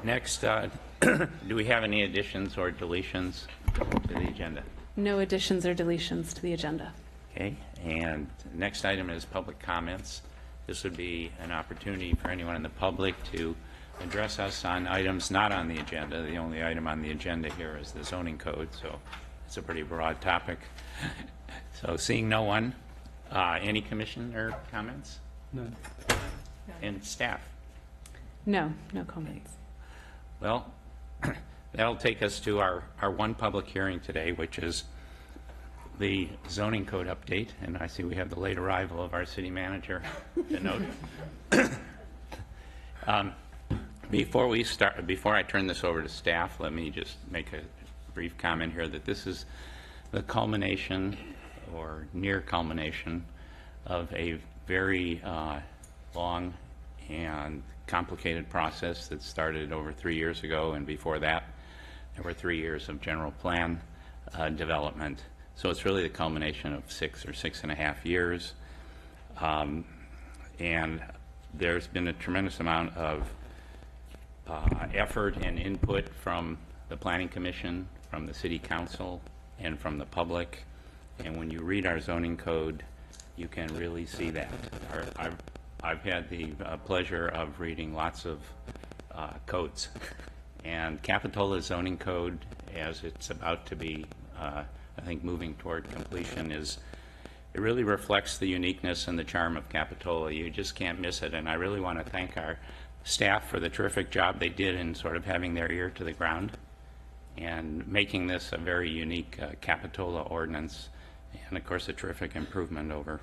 Next, do we have any additions or deletions to the agenda? No additions or deletions to the agenda. Okay, and the next item is public comments. This would be an opportunity for anyone in the public to address us on items not on the agenda. The only item on the agenda here is the zoning code, so it's a pretty broad topic. So seeing no one, any commissioner comments? No. And staff? No comments. Well, that'll take us to our one public hearing today, which is the zoning code update. And I see we have the late arrival of our city manager to note. Before I turn this over to staff, let me just make a brief comment here that this is the culmination or near culmination of a very long and complicated process that started over 3 years ago, and before that there were 3 years of general plan development. So it's really the culmination of 6 or 6.5 years, and there's been a tremendous amount of effort and input from the Planning Commission, from the City Council, and from the public. And when you read our zoning code, you can really see that. I've had the pleasure of reading lots of codes, and Capitola's zoning code, as it's about to be, I think, moving toward completion, it really reflects the uniqueness and the charm of Capitola. You just can't miss it, and I really want to thank our staff for the terrific job they did in sort of having their ear to the ground and making this a very unique Capitola ordinance, and of course a terrific improvement over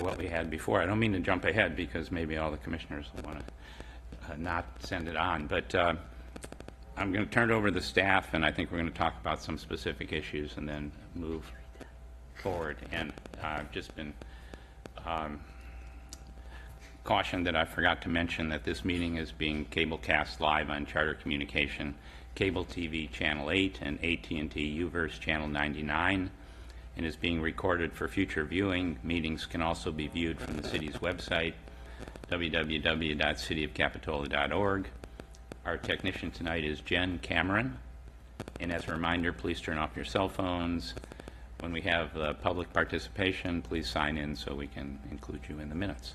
what we had before. I don't mean to jump ahead because maybe all the commissioners will want to not send it on, but I'm going to turn it over to the staff, and I think we're going to talk about some specific issues and then move forward. And I've just been cautioned that I forgot to mention that this meeting is being cablecast live on Charter Communication, Cable TV Channel 8, and AT&T UVerse Channel 99, and is being recorded for future viewing. Meetings can also be viewed from the city's website, www.cityofcapitola.org. Our technician tonight is Jen Cameron, and as a reminder, please turn off your cell phones. When we have public participation, please sign in so we can include you in the minutes.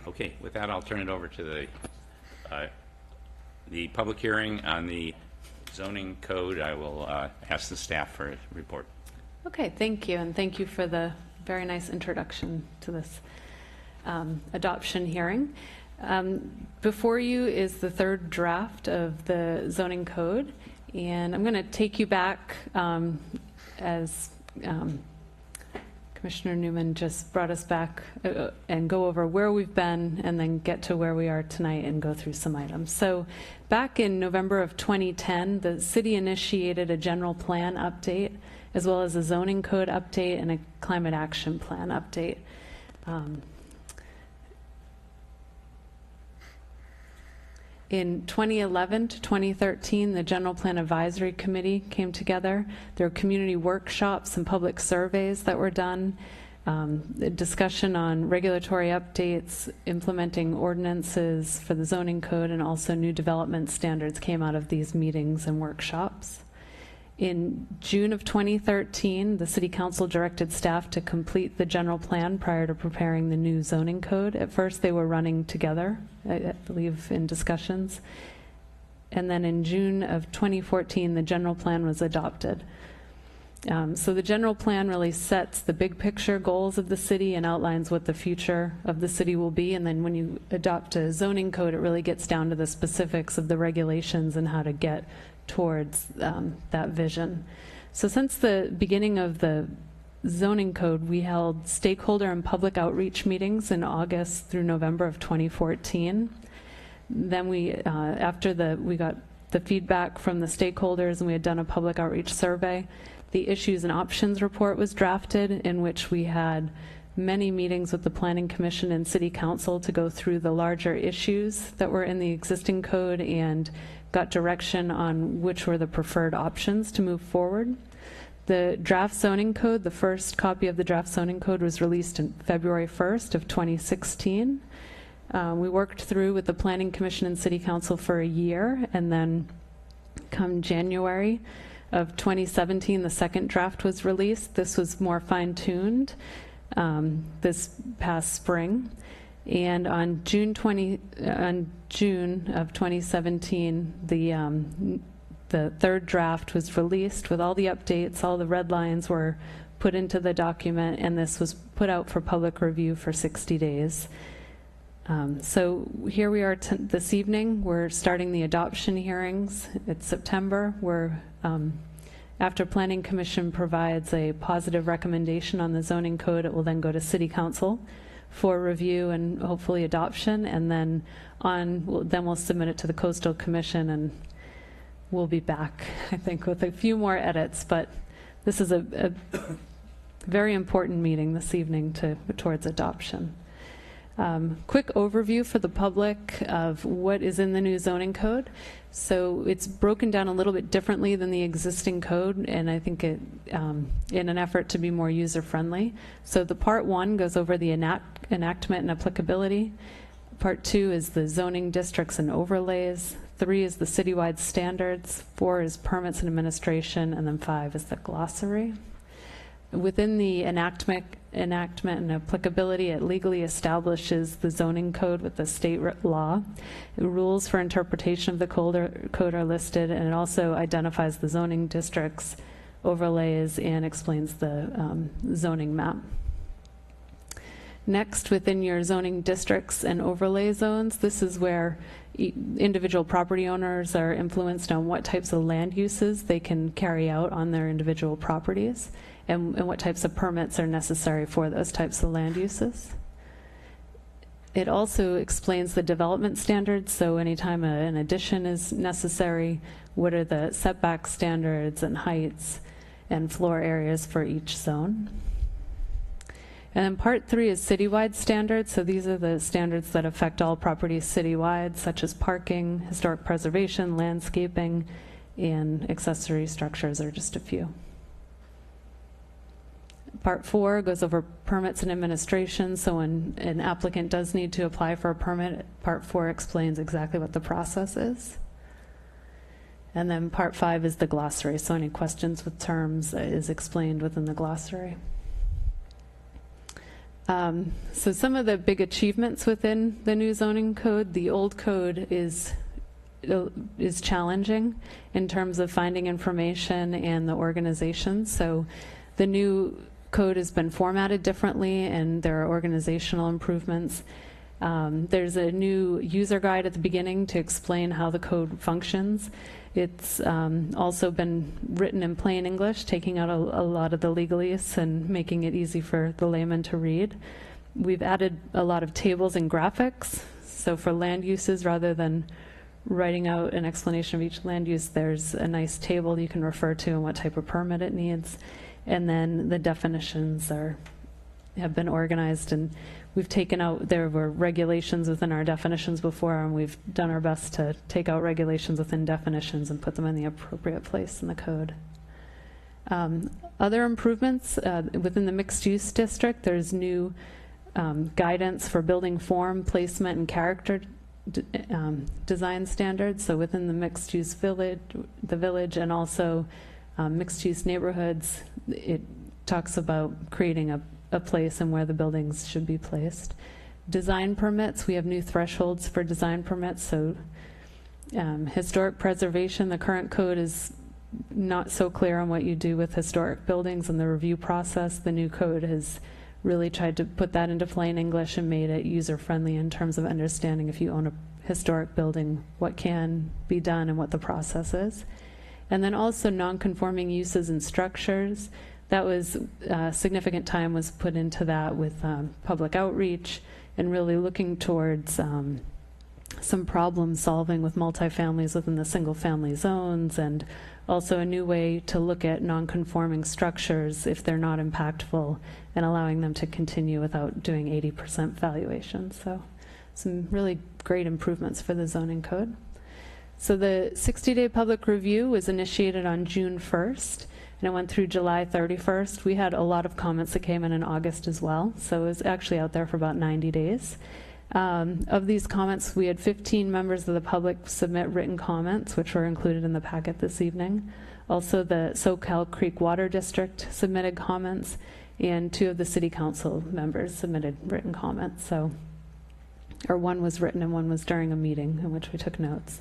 Okay, with that, I'll turn it over to the public hearing on the zoning code. I will ask the staff for a report. Okay, thank you, and thank you for the very nice introduction to this adoption hearing. Before you is the third draft of the zoning code, and I'm going to take you back as Commissioner Newman just brought us back and go over where we've been and then get to where we are tonight and go through some items. So back in November of 2010, the city initiated a general plan update as well as a zoning code update and a climate action plan update. In 2011 to 2013, the General Plan Advisory Committee came together. There were community workshops and public surveys that were done, a discussion on regulatory updates, implementing ordinances for the zoning code, and also new development standards came out of these meetings and workshops. In June of 2013, the City Council directed staff to complete the general plan prior to preparing the new zoning code. At first, they were running together, I believe, in discussions. And then in June of 2014, the general plan was adopted. So the general plan really sets the big picture goals of the city and outlines what the future of the city will be. And then when you adopt a zoning code, it really gets down to the specifics of the regulations and how to get towards that vision. So since the beginning of the zoning code, we held stakeholder and public outreach meetings in August through November of 2014. Then we got the feedback from the stakeholders, and we had done a public outreach survey. The issues and options report was drafted, in which we had many meetings with the Planning Commission and City Council to go through the larger issues that were in the existing code and got direction on which were the preferred options to move forward. The draft zoning code, the first copy of the draft zoning code, was released on February 1st of 2016. We worked through with the Planning Commission and City Council for a year, and then come January of 2017, the second draft was released. This was more fine-tuned this past spring. And on June of 2017, the third draft was released with all the updates. All the red lines were put into the document, and this was put out for public review for 60 days. So here we are this evening. We're starting the adoption hearings. It's September. After Planning Commission provides a positive recommendation on the zoning code, it will then go to City Council for review and hopefully adoption, and then we'll submit it to the Coastal Commission, and we'll be back, I think, with a few more edits. But this is a very important meeting this evening towards adoption. Quick overview for the public of what is in the new zoning code. So it's broken down a little bit differently than the existing code, and I think it, in an effort to be more user-friendly. So the part 1 goes over the enactment and applicability. Part 2 is the zoning districts and overlays. 3 is the citywide standards. 4 is permits and administration, and then 5 is the glossary. Within the enactment and applicability, it legally establishes the zoning code with the state law. Rules for interpretation of the code are listed, and it also identifies the zoning districts, overlays, and explains the zoning map. Next, within your zoning districts and overlay zones, this is where individual property owners are influenced on what types of land uses they can carry out on their individual properties, and what types of permits are necessary for those types of land uses. It also explains the development standards, so anytime an addition is necessary, what are the setback standards and heights and floor areas for each zone. And then part 3 is citywide standards, so these are the standards that affect all properties citywide, such as parking, historic preservation, landscaping, and accessory structures are just a few. Part 4 goes over permits and administration. So when an applicant does need to apply for a permit, Part 4 explains exactly what the process is. And then Part 5 is the glossary. So any questions with terms is explained within the glossary. So some of the big achievements within the new zoning code: the old code is challenging in terms of finding information and the organization. So the new code has been formatted differently, and there are organizational improvements. There's a new user guide at the beginning to explain how the code functions. It's also been written in plain English, taking out a lot of the legalese and making it easy for the layman to read. We've added a lot of tables and graphics. So for land uses, rather than writing out an explanation of each land use, there's a nice table you can refer to and what type of permit it needs. And then the definitions have been organized, and we've taken out, there were regulations within our definitions before, and we've done our best to take out regulations within definitions and put them in the appropriate place in the code. Other improvements within the mixed-use district, there's new guidance for building form, placement, and character design standards. So within the mixed-use village, and also mixed-use neighborhoods, it talks about creating a place and where the buildings should be placed. Design permits, we have new thresholds for design permits. So historic preservation, the current code is not so clear on what you do with historic buildings and the review process. The new code has really tried to put that into plain English and made it user-friendly in terms of understanding, if you own a historic building, what can be done and what the process is. And then also non-conforming uses and structures. That was significant time was put into that with public outreach and really looking towards some problem solving with multifamilies within the single family zones, and also a new way to look at non-conforming structures if they're not impactful, and allowing them to continue without doing 80% valuation. So some really great improvements for the zoning code. So the 60-day public review was initiated on June 1st, and it went through July 31st. We had a lot of comments that came in August as well, so it was actually out there for about 90 days. Of these comments, we had 15 members of the public submit written comments, which were included in the packet this evening. Also, the Soquel Creek Water District submitted comments, and 2 of the city council members submitted written comments. So, or one was written and one was during a meeting in which we took notes.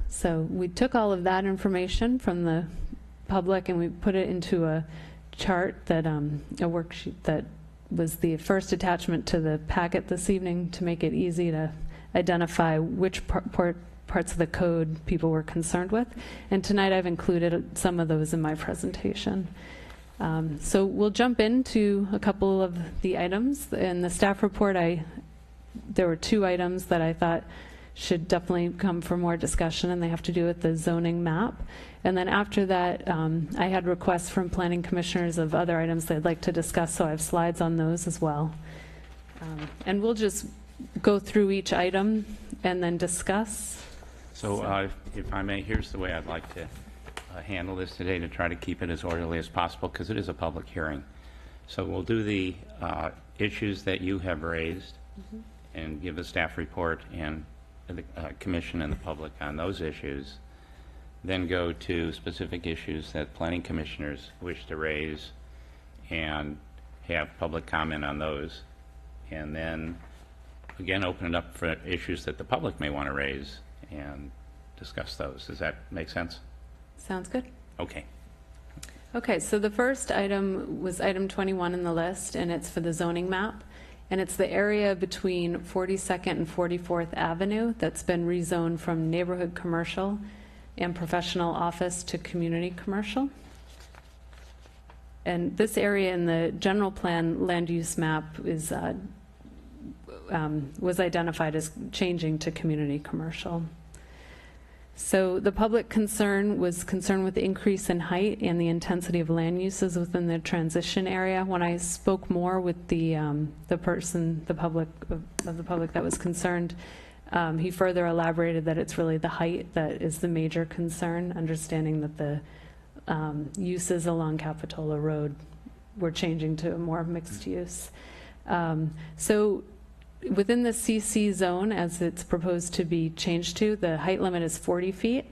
So we took all of that information from the public and we put it into a chart that, a worksheet that was the first attachment to the packet this evening to make it easy to identify which parts of the code people were concerned with. And tonight I've included some of those in my presentation. So we'll jump into a couple of the items. In the staff report, there were 2 items that I thought should definitely come for more discussion, and they have to do with the zoning map. And then after that, I had requests from planning commissioners of other items they'd like to discuss, so I have slides on those as well. And we'll just go through each item and then discuss. So if I may, here's the way I'd like to handle this today to try to keep it as orderly as possible, because it is a public hearing. So we'll do the issues that you have raised and give a staff report and the commission and the public on those issues, then go to specific issues that planning commissioners wish to raise and have public comment on those, and then again open it up for issues that the public may want to raise and discuss those. Does that make sense? Sounds good. Okay. Okay, so the first item was item 21 in the list, and it's for the zoning map. And it's the area between 42nd and 44th Avenue that's been rezoned from neighborhood commercial and professional office to community commercial. And this area in the general plan land use map is was identified as changing to community commercial. So the public concern was concerned with the increase in height and the intensity of land uses within the transition area. When I spoke more with the person, the public that was concerned, he further elaborated that it's really the height that is the major concern, understanding that the uses along Capitola Road were changing to a more mixed use. So within the CC zone, as it's proposed to be changed to, the height limit is 40 feet.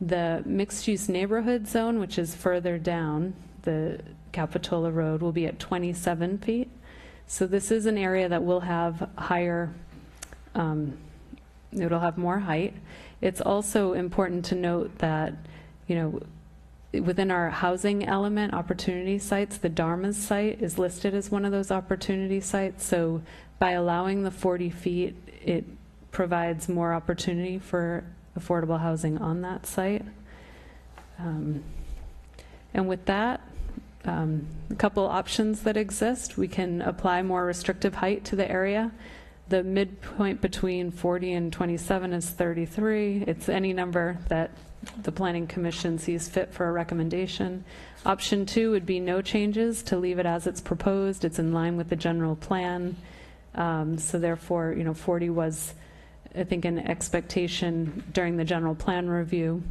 The mixed-use neighborhood zone, which is further down the Capitola Road, will be at 27 feet. So this is an area that will have higher, it'll have more height. It's also important to note that, you know, within our housing element opportunity sites, the Dharma's site is listed as one of those opportunity sites. So by allowing the 40 feet, it provides more opportunity for affordable housing on that site. And with that, a couple options that exist. We can apply more restrictive height to the area. The midpoint between 40 and 27 is 33. It's any number that the Planning Commission sees fit for a recommendation. Option 2 would be no changes, to leave it as it's proposed. It's in line with the general plan. So therefore, you know, 40 was, I think, an expectation during the general plan review.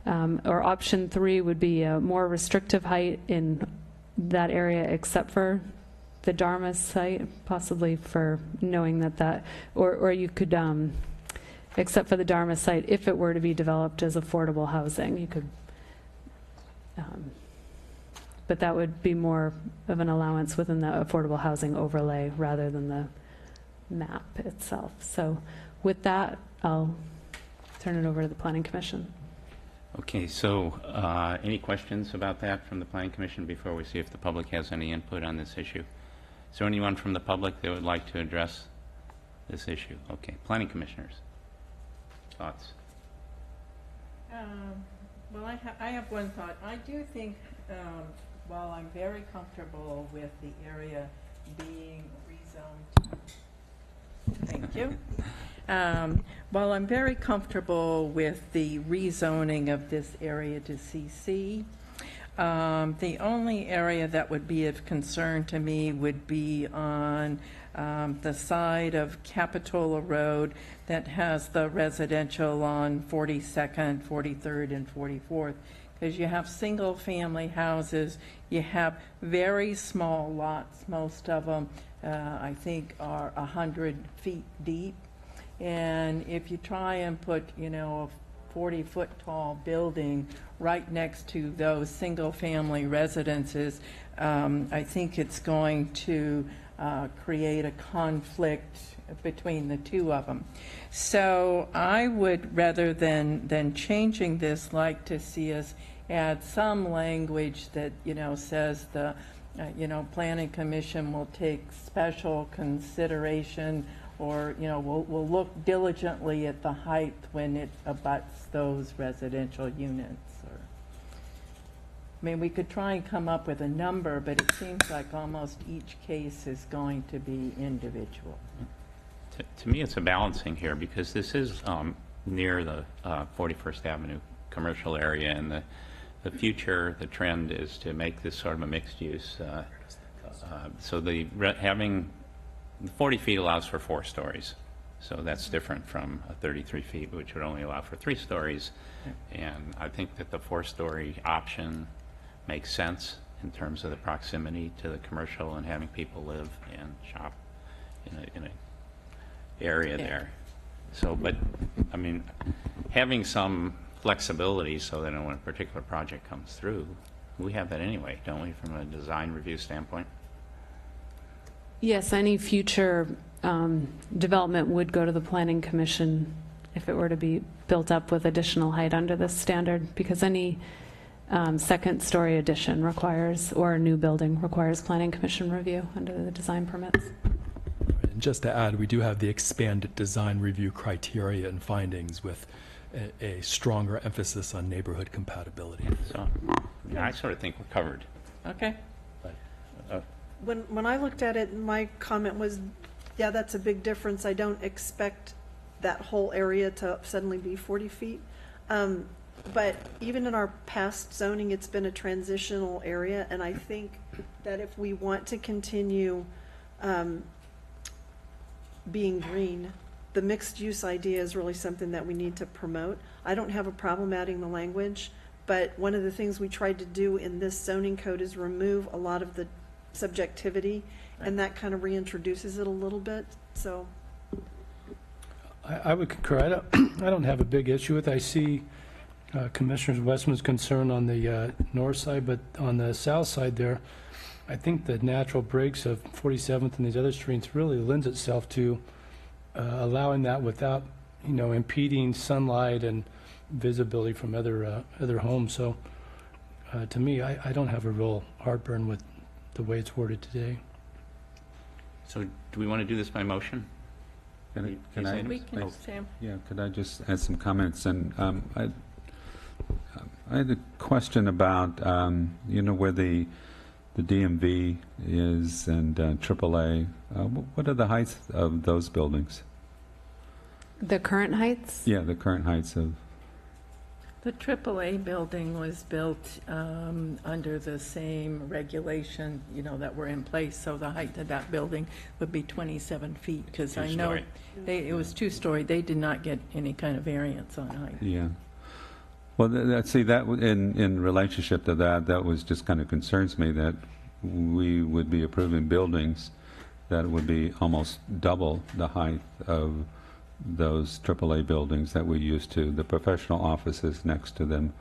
Or option 3 would be a more restrictive height in that area except for the Dharma site, possibly for knowing that, or you could, except for the Dharma site, if it were to be developed as affordable housing, you could, but that would be more of an allowance within the affordable housing overlay rather than the map itself. So with that, I'll turn it over to the Planning Commission. Okay, so any questions about that from the Planning Commission before we see if the public has any input on this issue? Is there anyone from the public that would like to address this issue? Okay, Planning Commissioners, thoughts? Well, I have one thought. I do think, while I'm very comfortable with the area being rezoned, thank you. While I'm very comfortable with the rezoning of this area to CC, the only area that would be of concern to me would be on the side of Capitola Road that has the residential on 42nd, 43rd, and 44th, because you have single-family houses, you have very small lots, most of them, I think are 100 feet deep. And if you try and put, a 40-foot tall building right next to those single-family residences, I think it's going to create a conflict between the two of them. So I would, rather than changing this, like to see us add some language that, says the, Planning Commission will take special consideration, or, we'll look diligently at the height when it abuts those residential units. Or, I mean, we could try and come up with a number, but it seems like almost each case is going to be individual. To me, it's a balancing here, because this is near the 41st Avenue commercial area, and the future, the trend is to make this sort of a mixed use. So having 40 feet allows for 4 stories. So that's different from 33 feet, which would only allow for 3 stories. And I think that the 4-story option makes sense in terms of the proximity to the commercial and having people live and shop in a area there. So, but, I mean, having some flexibility so that when a particular project comes through, we have that anyway, don't we, from a design review standpoint? Yes, any future development would go to the Planning Commission if it were to be built up with additional height under this standard, because any second-story addition requires, or a new building requires Planning Commission review under the design permits. And just to add, we do have the expanded design review criteria and findings with a stronger emphasis on neighborhood compatibility. So, I sort of think we're covered. Okay. When I looked at it, my comment was, yeah, that's a big difference. I don't expect that whole area to suddenly be 40 feet. But even in our past zoning, it's been a transitional area, and I think that if we want to continue being green, the mixed use idea is really something that we need to promote. I don't have a problem adding the language, but one of the things we tried to do in this zoning code is remove a lot of the subjectivity, and that kind of reintroduces it a little bit. So I would concur. I don't have a big issue with it. I see Commissioner Westman's concern on the north side, but on the south side there, I think the natural breaks of 47th and these other streets really lends itself to allowing that without, impeding sunlight and visibility from other homes. So to me, I don't have a real heartburn with the way it's worded today. So do we want to do this by motion? Can We can, Sam. Yeah, could I just add some comments? And I had a question about, where the DMV is and AAA. What are the heights of those buildings? The current heights? Yeah, the current heights of... The AAA building was built under the same regulation, that were in place, so the height of that building would be 27 feet, because I know it was 2-story. They did not get any kind of variance on height. Yeah. Well, see, that in relationship to that was just kind of concerns me that we would be approving buildings that would be almost double the height of those AAA buildings that we used to, the professional offices next to them.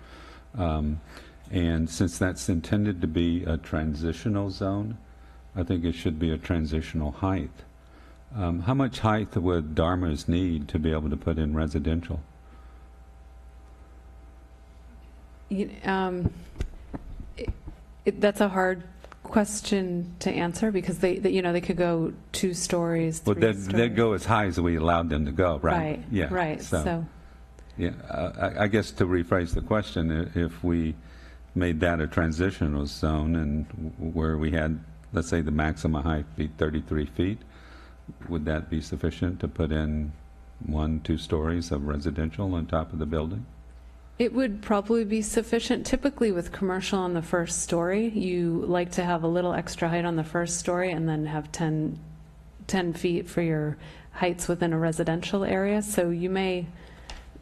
And since that's intended to be a transitional zone, I think it should be a transitional height. How much height would Dharmas need to be able to put in residential? That's a hard question to answer, because they could go 2 stories, 3 Well, stories. they'd go as high as we allowed them to go, right? Right, Yeah. right. So Yeah, I guess to rephrase the question, if we made that a transitional zone and where we had, let's say, the maximum height be 33 feet, would that be sufficient to put in 1-2 stories of residential on top of the building? it would probably be sufficient. Typically with commercial on the first story, you like to have a little extra height on the first story and then have 10 feet for your heights within a residential area. So you may,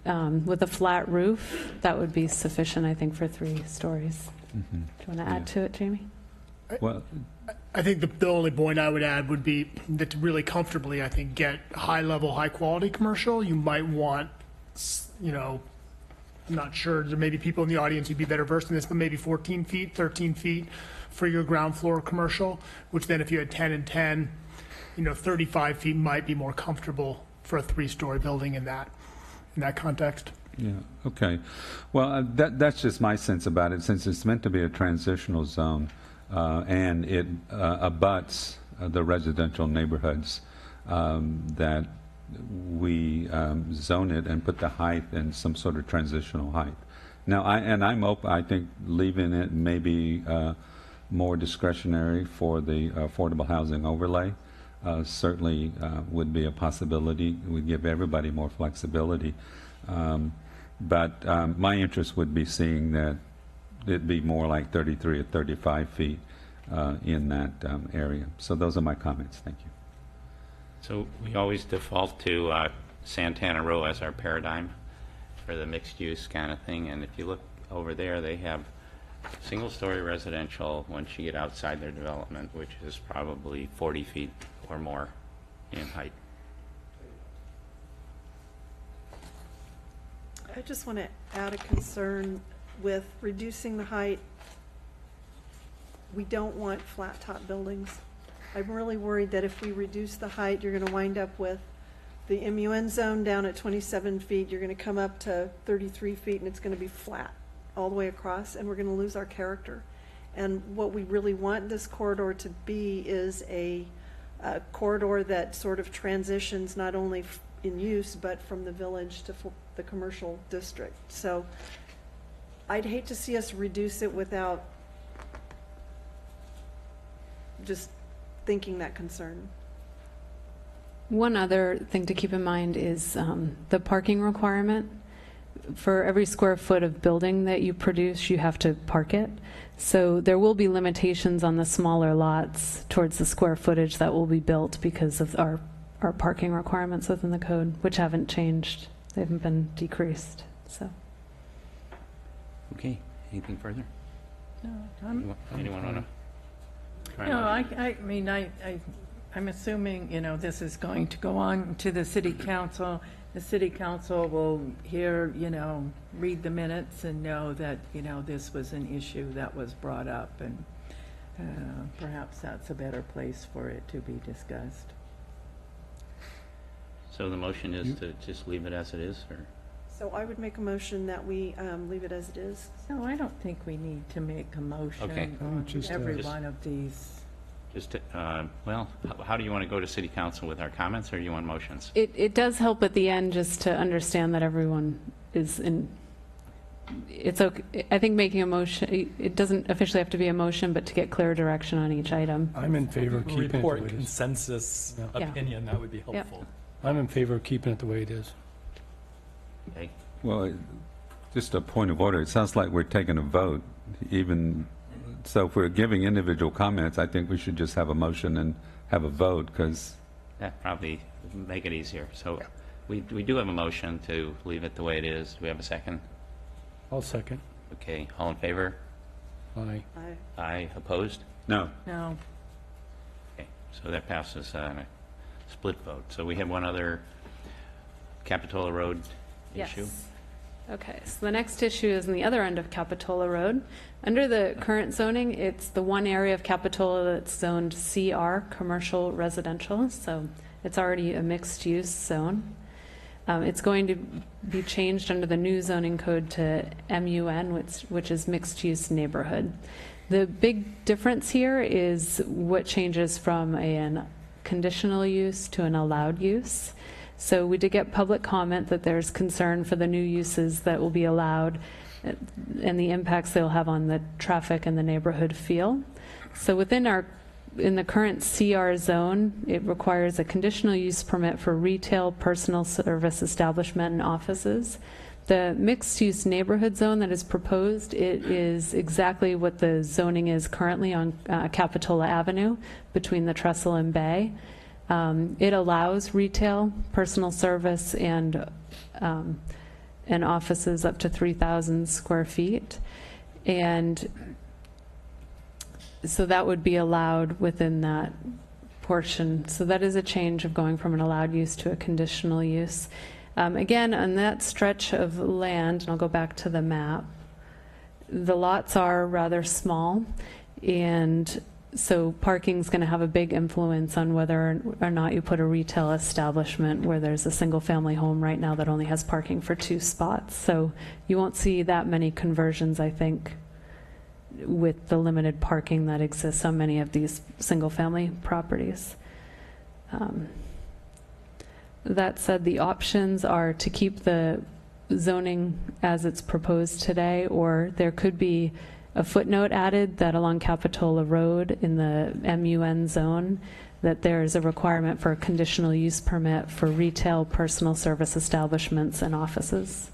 with a flat roof, that would be sufficient, I think, for 3 stories. Mm-hmm. Do you want to add to it, Jamie? Well, I think the only point I would add would be that to really comfortably, I think, get high-level, high-quality commercial, you might want, you know, I'm not sure, there may be people in the audience who'd be better versed in this, but maybe 14 feet, 13 feet for your ground floor commercial, which then if you had 10 and 10, you know, 35 feet might be more comfortable for a 3-story building in that context. Yeah, okay. Well, that's just my sense about it, since it's meant to be a transitional zone, and it abuts the residential neighborhoods, that we zone it and put the height in some sort of transitional height. Now, I'm open, I think leaving it maybe more discretionary for the affordable housing overlay certainly would be a possibility. It would give everybody more flexibility. But my interest would be seeing that it'd be more like 33 or 35 feet in that area. So those are my comments. Thank you. So we always default to Santana Row as our paradigm for the mixed-use kind of thing. And if you look over there, they have single-story residential once you get outside their development, which is probably 40 feet or more in height. I just want to add a concern with reducing the height. We don't want flat-top buildings. I'm really worried that if we reduce the height, you're going to wind up with the MUN zone down at 27 feet. You're going to come up to 33 feet, and it's going to be flat all the way across, and we're going to lose our character. And what we really want this corridor to be is a corridor that sort of transitions not only in use, but from the village to the commercial district. So I'd hate to see us reduce it without just thinking that concern. One other thing to keep in mind is the parking requirement. For every square foot of building that you produce, you have to park it. So there will be limitations on the smaller lots towards the square footage that will be built because of our parking requirements within the code, which haven't changed. They haven't been decreased. So. Okay, anything further? No, Anyone want to? no, I mean, I'm assuming, you know, this is going to go on to the city council. The city council will hear, you know, read the minutes and know that, you know, this was an issue that was brought up, and perhaps that's a better place for it to be discussed. So the motion is to just leave it as it is, or? So I would make a motion that we leave it as it is. So I don't think we need to make a motion Okay. on Just, every just- one of these. Just, well, how do you want to go to city council with our comments, or do you want motions? It does help at the end just to understand that everyone is in, it's okay. I think making a motion, it doesn't officially have to be a motion, but to get clear direction on each item. I'm in favor of keeping it the Report way it is. consensus Yeah. opinion, that would be helpful. I'm in favor of keeping it the way it is. Okay. Well, just a point of order. It sounds like we're taking a vote. Even so, if we're giving individual comments, I think we should just have a motion and have a vote, because That probably make it easier. So we do have a motion to leave it the way it is. Do we have a second? I'll second. Okay, all in favor? Aye. Aye, opposed? no. No, Okay, so that passes on a split vote. So we have one other Capitola Road issue. Yes. Okay, so the next issue is on the other end of Capitola Road. Under the current zoning, it's the one area of Capitola that's zoned CR, commercial residential, so it's already a mixed-use zone. It's going to be changed under the new zoning code to MUN, which is mixed-use neighborhood. The big difference here is what changes from a conditional use to an allowed use. So we did get public comment that there's concern for the new uses that will be allowed and the impacts they'll have on the traffic and the neighborhood feel. So in the current CR zone, it requires a conditional use permit for retail, personal service establishment, and offices. The mixed-use neighborhood zone that is proposed, it is exactly what the zoning is currently on Capitola Avenue between the Trestle and Bay. It allows retail, personal service, and offices up to 3,000 square feet. And So that would be allowed within that portion. So that is a change of going from an allowed use to a conditional use. Again, on that stretch of land, and I'll go back to the map, the lots are rather small, and so parking's going to have a big influence on whether or not you put a retail establishment where there's a single-family home right now that only has parking for 2 spots. So you won't see that many conversions, I think, with the limited parking that exists on many of these single-family properties. That said, the options are to keep the zoning as it's proposed today, or there could be a footnote added that along Capitola Road in the MUN zone, that there is a requirement for a conditional use permit for retail, personal service establishments, and offices.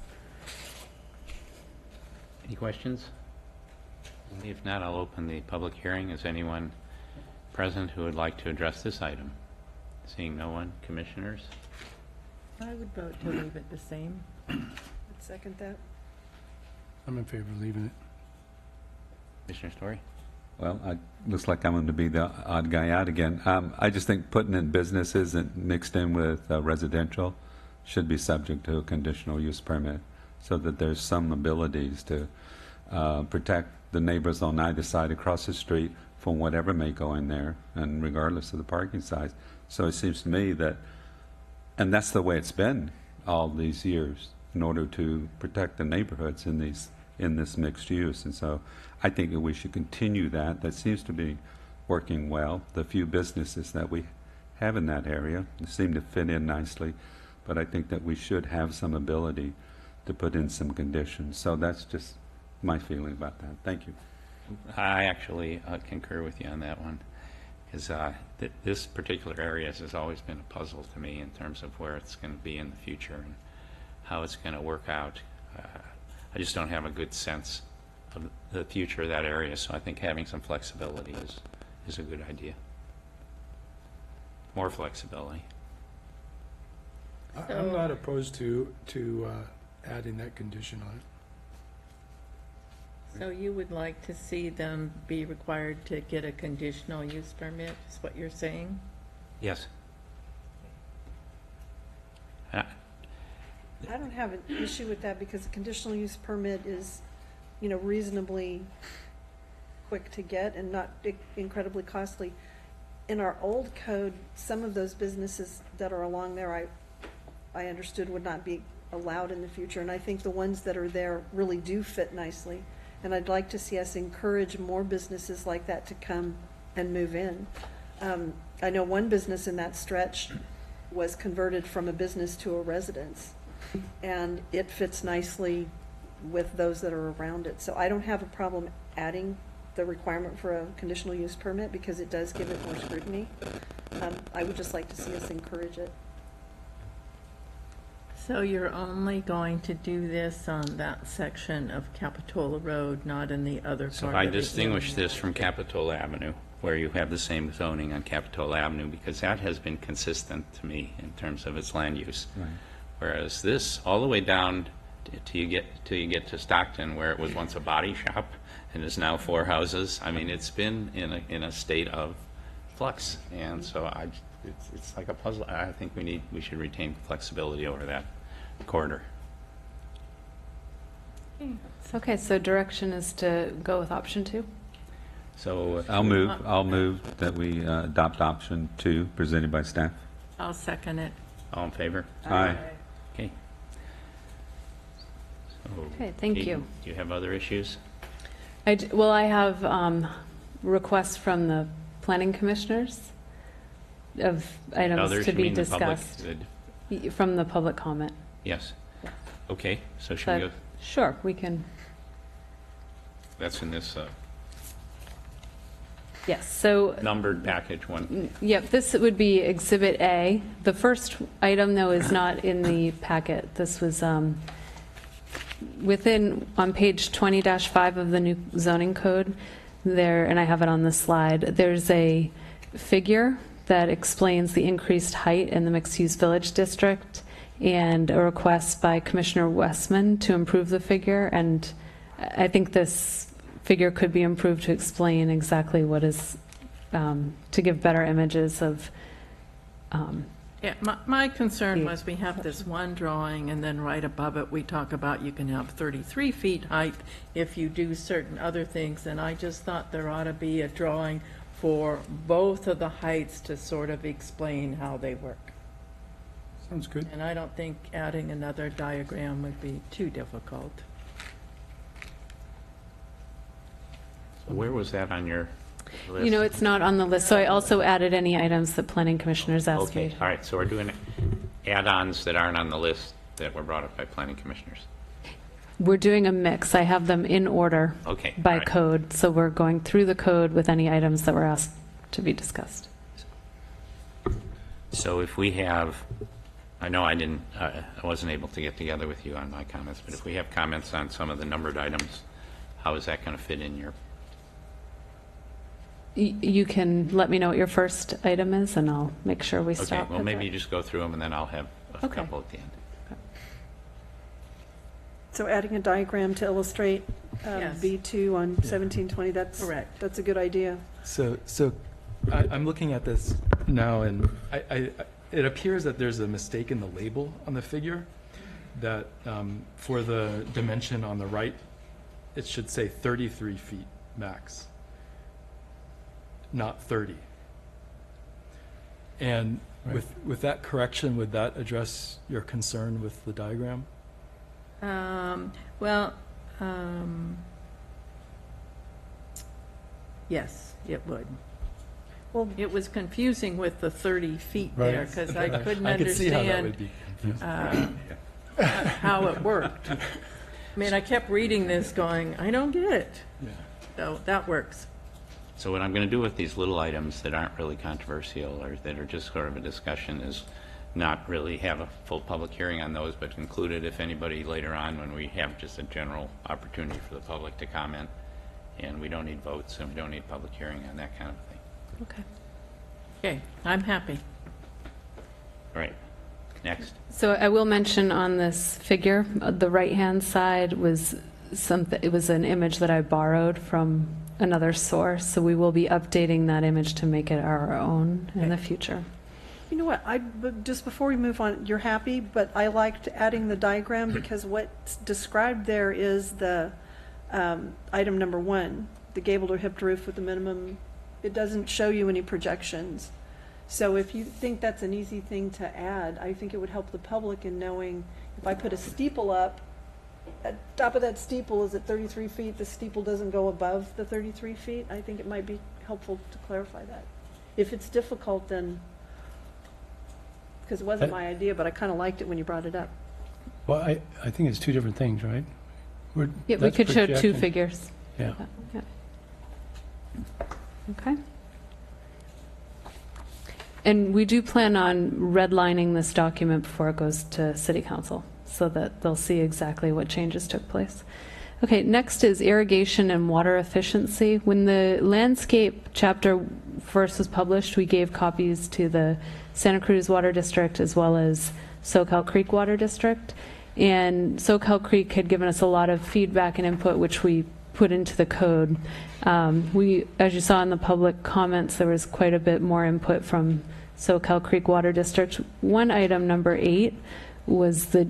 Any questions? If not, I'll open the public hearing. Is anyone present who would like to address this item? Seeing no one, commissioners? I would vote to leave it the same. I'd second that. I'm in favor of leaving it. Commissioner Story? Well, looks like I'm going to be the odd guy out again. I just think putting in businesses and mixed in with residential should be subject to a conditional use permit, so that there's some abilities to protect the neighbors on either side across the street from whatever may go in there, and regardless of the parking size. So it seems to me that, and that's the way it's been all these years, in order to protect the neighborhoods in this mixed use. And so I think that we should continue that. That seems to be working well. The few businesses that we have in that area seem to fit in nicely, but I think that we should have some ability to put in some conditions. So that's just my feeling about that. Thank you. I actually concur with you on that one, because this particular area has always been a puzzle to me in terms of where it's going to be in the future and how it's going to work out. I just don't have a good sense of the future of that area, so I think having some flexibility is a good idea. More flexibility. I'm not opposed to adding that condition on it. So you would like to see them be required to get a conditional use permit, is what you're saying? Yes. I don't have an issue with that because a conditional use permit is, reasonably quick to get and not incredibly costly. In our old code, some of those businesses that are along there, I understood would not be allowed in the future, and I think the ones that are there really do fit nicely. And I'd like to see us encourage more businesses like that to come and move in. I know one business in that stretch was converted from a business to a residence, and it fits nicely with those that are around it. So I don't have a problem adding the requirement for a conditional use permit because it does give it more scrutiny. I would just like to see us encourage it. So you're only going to do this on that section of Capitola Road, not in the other part So of if I the distinguish area? this from Capitola Avenue, where you have the same zoning on Capitola Avenue, because that has been consistent to me in terms of its land use. Right. Whereas this, all the way down till you get to Stockton, where it was once a body shop and is now 4 houses. I mean, it's been in a state of flux, and so it's like a puzzle. I think we should retain flexibility over that corridor. Okay, so direction is to go with option 2? So I'll move that we adopt option 2 presented by staff. I'll second it. all in favor? Aye. Okay. So, Okay, thank Katie, you. Do you have other issues? Well, I have requests from the planning commissioners of items Others, to you be mean the public? discussed from the public comment. Yes. Yes. Okay, so should we But- go, Sure, we can, that's in this yes, so, numbered package one. yep, this would be Exhibit A. The first item, though, is not in the packet. This was on page 20-5 of the new zoning code, there, and I have it on the slide, there's a figure that explains the increased height in the mixed-use village district, and a request by Commissioner Westman to improve the figure, and I think this figure could be improved to explain exactly what is, to give better images of, Yeah, my concern was we have this one drawing, and then right above it, we talk about you can have 33 feet height if you do certain other things, and I just thought there ought to be a drawing for both of the heights to sort of explain how they work. Sounds good. And I don't think adding another diagram would be too difficult. Where was that on your list? you know, it's not on the list, so I also added any items that planning commissioners asked Okay, me. all right, so we're doing add-ons that aren't on the list that were brought up by planning commissioners. We're doing a mix. I have them in order Okay. by all right. code, so we're going through the code with any items that were asked to be discussed. So if we have, I know I wasn't able to get together with you on my comments, but if we have comments on some of the numbered items, how is that going to fit in your, You can let me know what your first item is, and I'll make sure we okay, stop. well, at maybe that. you just go through them, and then I'll have a Okay. couple at the end. So adding a diagram to illustrate Yes. B2 on 1720, Correct. that's a good idea. So I'm looking at this now, and it appears that there's a mistake in the label on the figure, that for the dimension on the right, it should say 33 feet max, not 30. And with that correction, would that address your concern with the diagram? Well, yes, it would. Well, It was confusing with the 30 feet there, Right. because I couldn't I could see how that would understand be confusing. how it worked. I mean, I kept reading this going, I don't get it. Yeah. So that works. So what I'm going to do with these little items that aren't really controversial or that are just sort of a discussion is not really have a full public hearing on those, but include it if anybody later on, when we have just a general opportunity for the public to comment, and we don't need votes and we don't need public hearing on that kind of thing. Okay. Okay, I'm happy. All right, next. So I will mention on this figure, the right-hand side was something, it was an image that I borrowed from another source, so we will be updating that image to make it our own in the future. you know what, but just before we move on, you're happy, but I liked adding the diagram because what's described there is the item number 1, the gabled or hipped roof with the minimum. It doesn't show you any projections. So if you think that's an easy thing to add, I think it would help the public in knowing if I put a steeple up, at top of that steeple is at 33 feet, the steeple doesn't go above the 33 feet. I think it might be helpful to clarify that. If it's difficult, then, because it wasn't my idea, but I kind of liked it when you brought it up. Well, I think it's two different things, right? Yeah, we That's could show two projection. figures. Yeah. Yeah. Okay. And we do plan on redlining this document before it goes to City Council, so that they'll see exactly what changes took place. Okay, next is irrigation and water efficiency. When the landscape chapter first was published, we gave copies to the Santa Cruz Water District as well as Soquel Creek Water District. And Soquel Creek had given us a lot of feedback and input, which we put into the code. As you saw in the public comments, there was quite a bit more input from Soquel Creek Water District. One item, number 8, was the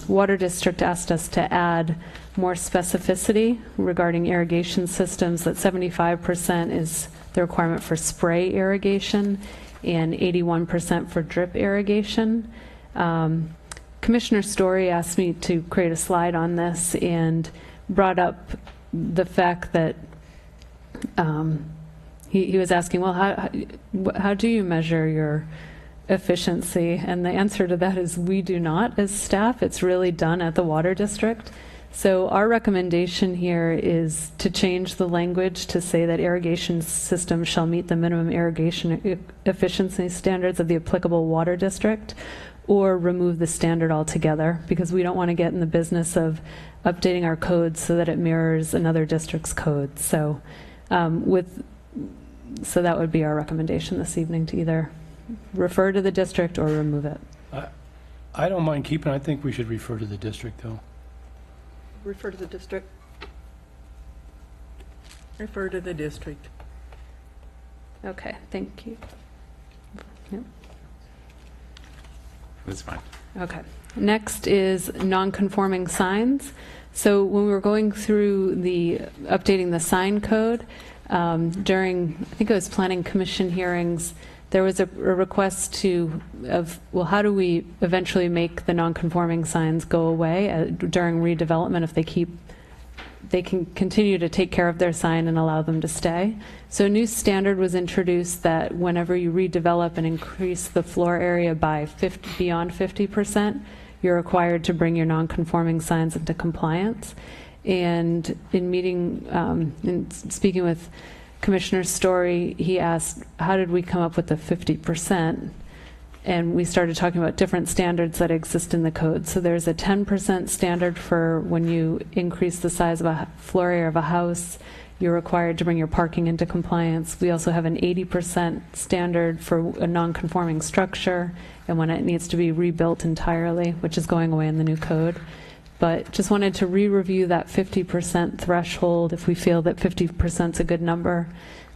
Water District asked us to add more specificity regarding irrigation systems, that 75% is the requirement for spray irrigation and 81% for drip irrigation. Commissioner Story asked me to create a slide on this and brought up the fact that he was asking, well, how do you measure your efficiency? And the answer to that is we do not as staff. It's really done at the Water District. So our recommendation here is to change the language to say that irrigation systems shall meet the minimum irrigation efficiency standards of the applicable water district, or remove the standard altogether, because we don't want to get in the business of updating our code so that it mirrors another district's code. So so that would be our recommendation this evening, to either refer to the district or remove it. I don't mind keeping, I think we should refer to the district, though. Refer to the district. Refer to the district. Okay, thank you. Yep. That's fine. Okay. Next is non-conforming signs. So when we were going through updating the sign code, during, I think it was Planning Commission hearings, there was a request how do we eventually make the non-conforming signs go away during redevelopment if they can continue to take care of their sign and allow them to stay. So a new standard was introduced that whenever you redevelop and increase the floor area by beyond 50%, you're required to bring your non-conforming signs into compliance. And in speaking with Commissioner Story, he asked, how did we come up with the 50%? And we started talking about different standards that exist in the code. So there's a 10% standard for when you increase the size of a floor area of a house, you're required to bring your parking into compliance. We also have an 80% standard for a non-conforming structure and when it needs to be rebuilt entirely, which is going away in the new code. But just wanted to re-review that 50% threshold if we feel that 50% is a good number.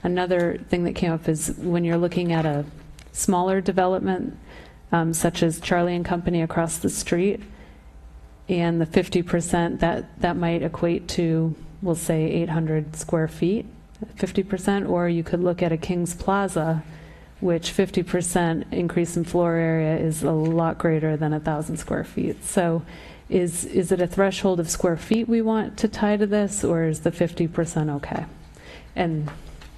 Another thing that came up is when you're looking at a smaller development, such as Charlie and Company across the street, and the 50%, that might equate to, we'll say, 800 square feet, 50%, or you could look at a King's Plaza, which 50% increase in floor area is a lot greater than 1,000 square feet. So is it a threshold of square feet we want to tie to this, or is the 50% okay? And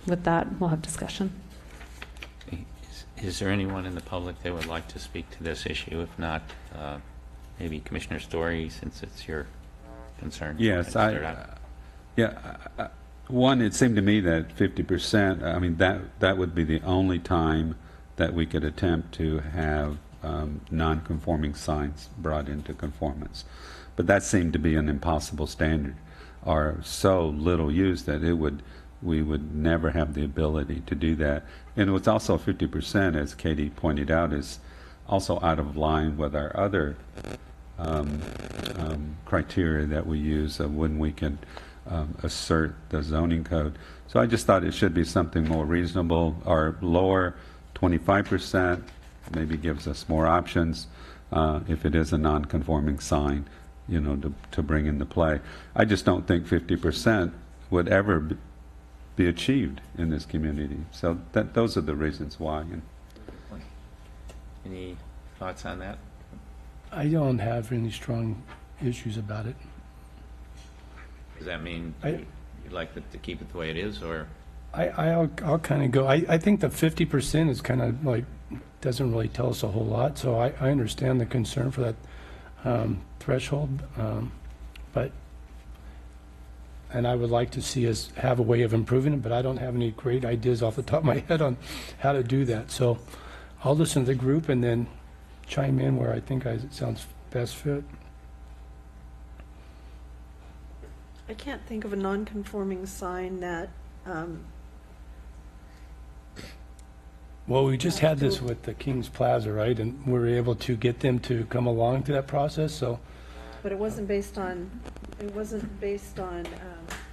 with that, we'll have discussion. Is there anyone in the public that would like to speak to this issue? If not, maybe Commissioner Story, since it's your concern. Yes, one, it seemed to me that 50%, I mean, that would be the only time that we could attempt to have non-conforming signs brought into conformance. But that seemed to be an impossible standard, or so little used that we would never have the ability to do that. And it was also 50%, as Katie pointed out, is also out of line with our other criteria that we use of when we can assert the zoning code. So I just thought it should be something more reasonable, or lower. 25% maybe gives us more options if it is a non-conforming sign, to bring into play. I just don't think 50% would ever be achieved in this community. So those are the reasons why. Any thoughts on that? I don't have any strong issues about it. Does that mean you'd like to keep it the way it is, or? I'll kind of go, I think the 50% is kind of like, doesn't really tell us a whole lot, so I understand the concern for that threshold, and I would like to see us have a way of improving it, but I don't have any great ideas off the top of my head on how to do that. So I'll listen to the group and then chime in where I think it sounds best fit. I can't think of a non-conforming sign that, well, we just had this with the King's Plaza, right? And we were able to get them to come along to that process, so. but it wasn't based on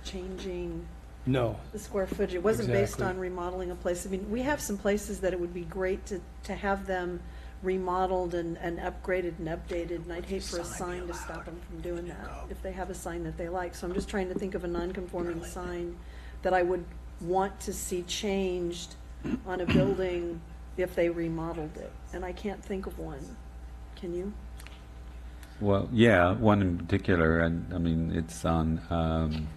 changing No. the square footage. It wasn't based Exactly. on remodeling a place. I mean, we have some places that it would be great to have them remodeled and upgraded and updated, and I'd hate for a sign to stop them from doing that if they have a sign that they like. So I'm just trying to think of a non-conforming sign that I would want to see changed on a building if they remodeled it, and I can't think of one. Can you? Well, yeah, one in particular, and I mean, it's on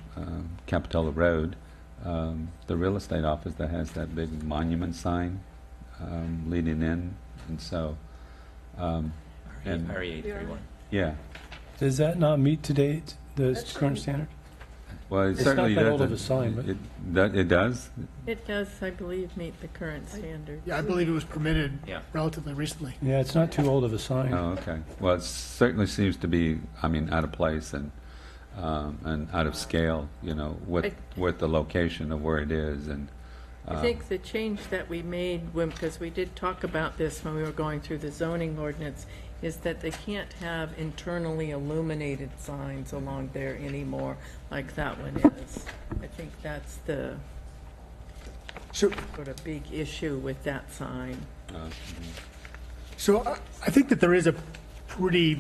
Capitola Road, the real estate office that has that big monument sign leading in, and so, and RE831. yeah, Does that not meet today, the That's current true. standard? well, it It's not certainly that old does. of a sign, but- It does? It does, I believe, meet the current standard. Yeah, I believe it was permitted Yeah. relatively recently. Yeah, it's not too old of a sign. Oh, okay. Well, it certainly seems to be, I mean, out of place and out of scale, with the location of where it is, and I think the change that we made, because we did talk about this when we were going through the zoning ordinance, is that they can't have internally illuminated signs along there anymore, like that one is. I think that's the So, sort of big issue with that sign. so I think that there is a pretty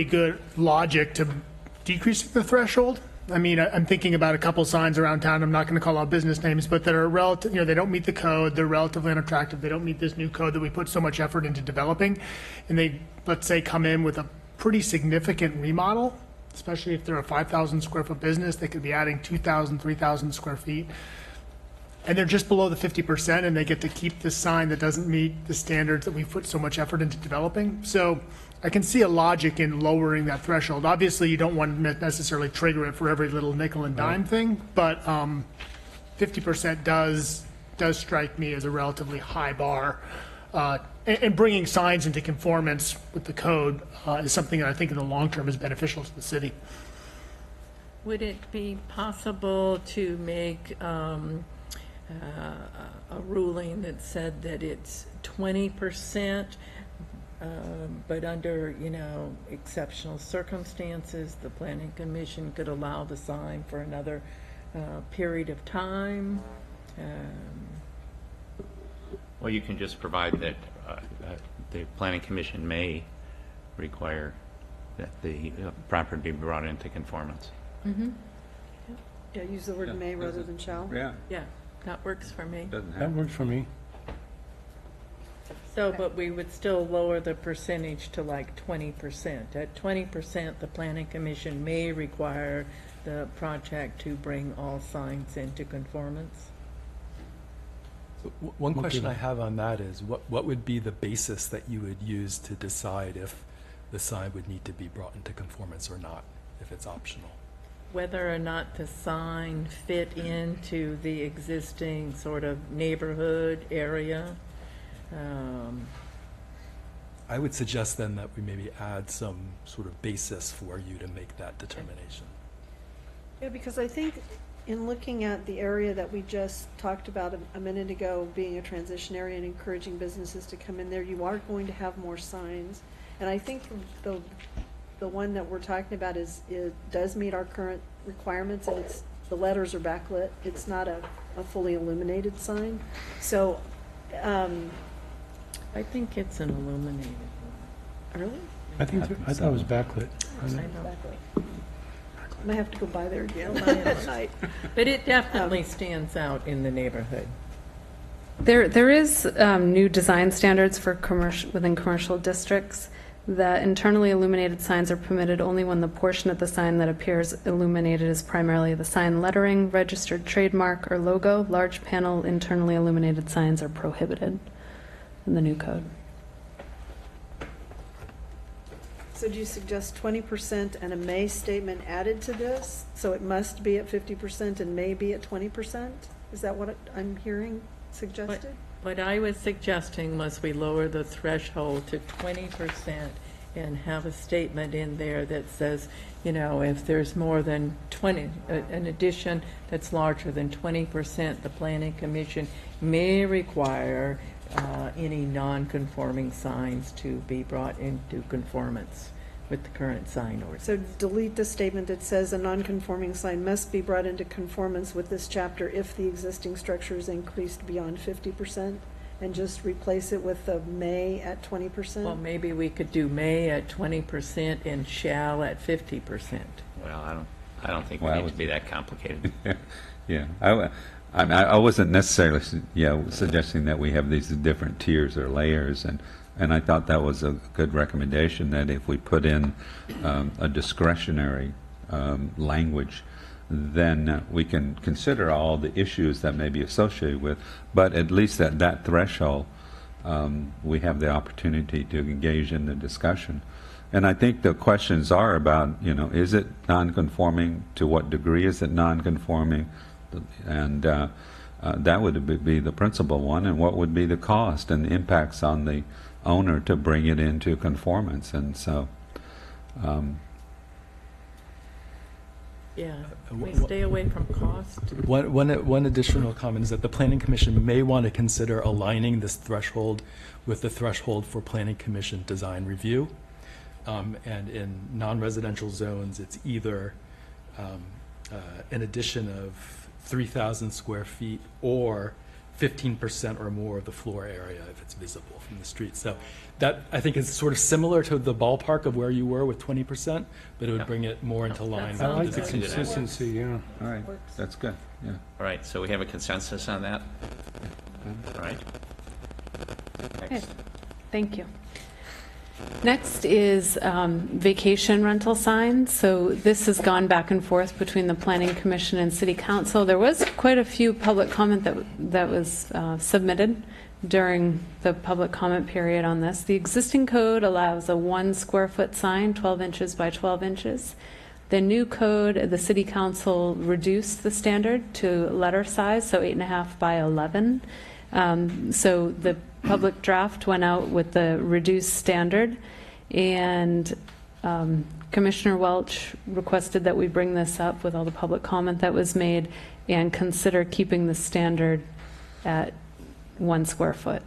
good logic to decreasing the threshold. I mean, I'm thinking about a couple signs around town. I'm not going to call out business names, but that are relative. You know, they don't meet the code. They're relatively unattractive. They don't meet this new code that we put so much effort into developing, and they, let's say, come in with a pretty significant remodel. Especially if they're a 5,000 square foot business, they could be adding 2,000, 3,000 square feet. And they're just below the 50%, and they get to keep this sign that doesn't meet the standards that we put so much effort into developing. So I can see a logic in lowering that threshold. Obviously, you don't want to necessarily trigger it for every little nickel and dime thing, but 50% does strike me as a relatively high bar. And bringing signs into conformance with the code is something that I think in the long term is beneficial to the city. Would it be possible to make a ruling that said that it's 20%, but under, you know, exceptional circumstances, the planning commission could allow the sign for another period of time? Well, you can just provide that the planning commission may require that the property be brought into conformance. Yeah, use the word may rather than shall. Yeah, Yeah, that works for me. doesn't That have. works for me. So, but we would still lower the percentage to like 20%. At 20%, the planning commission may require the project to bring all signs into conformance. One question Okay. I have on that is, what would be the basis that you would use to decide if the sign would need to be brought into conformance or not, if it's optional? Whether or not the sign fit into the existing sort of neighborhood area. I would suggest then that we maybe add some sort of basis for you to make that determination. Yeah, because I think in looking at the area that we just talked about a minute ago, being a transition area and encouraging businesses to come in there, you are going to have more signs. And I think the one that we're talking about it does meet our current requirements, and the letters are backlit. It's not a fully illuminated sign. So, I think it's an illuminated really? I thought it was backlit. one. I know. I might have to go by there again at night. But it definitely stands out in the neighborhood. There is new design standards for within commercial districts. The internally illuminated signs are permitted only when the portion of the sign that appears illuminated is primarily the sign lettering, registered trademark, or logo. Large panel internally illuminated signs are prohibited in the new code. So do you suggest 20% and a may statement added to this? So it must be at 50% and may be at 20%? Is that what I'm hearing suggested? What I was suggesting was we lower the threshold to 20% and have a statement in there that says, you know, if there's more than 20, an addition that's larger than 20%, the planning commission may require any non-conforming signs to be brought into conformance with the current sign ordinance. So delete the statement that says a non-conforming sign must be brought into conformance with this chapter if the existing structure is increased beyond 50%, and just replace it with the may at 20%? Well, maybe we could do may at 20% and shall at 50%. Well, I don't think we Well, I need would- to be that complicated. Yeah, I wasn't necessarily, suggesting that we have these different tiers or layers, and I thought that was a good recommendation, that if we put in a discretionary language, then we can consider all the issues that may be associated with, but at least at that threshold, we have the opportunity to engage in the discussion. And I think the questions are about, is it non-conforming? To what degree is it non-conforming? And that would be the principal one, and what would be the cost and the impacts on the owner to bring it into conformance. And so Yeah, we wh- stay away from cost. One additional comment is that the Planning Commission may want to consider aligning this threshold with the threshold for Planning Commission design review. And in non-residential zones, it's either an addition of 3,000 square feet or 15% or more of the floor area if it's visible from the street. So that, I think, is sort of similar to the ballpark of where you were with 20%, but it would Yeah. bring it more into line. I like with the the That's a good idea. consistency, yeah. All right, Works. that's good, yeah. All right, so we have a consensus on that? All right. Next. Thank you. Next is vacation rental signs. So this has gone back and forth between the Planning Commission and City Council. There was quite a few public comment that was submitted during the public comment period on this. The existing code allows a 1 square foot sign, 12 inches by 12 inches. The new code, the City Council reduced the standard to letter size, so 8.5 by 11. So the public draft went out with the reduced standard, and Commissioner Welch requested that we bring this up with all the public comment that was made and consider keeping the standard at 1 square foot.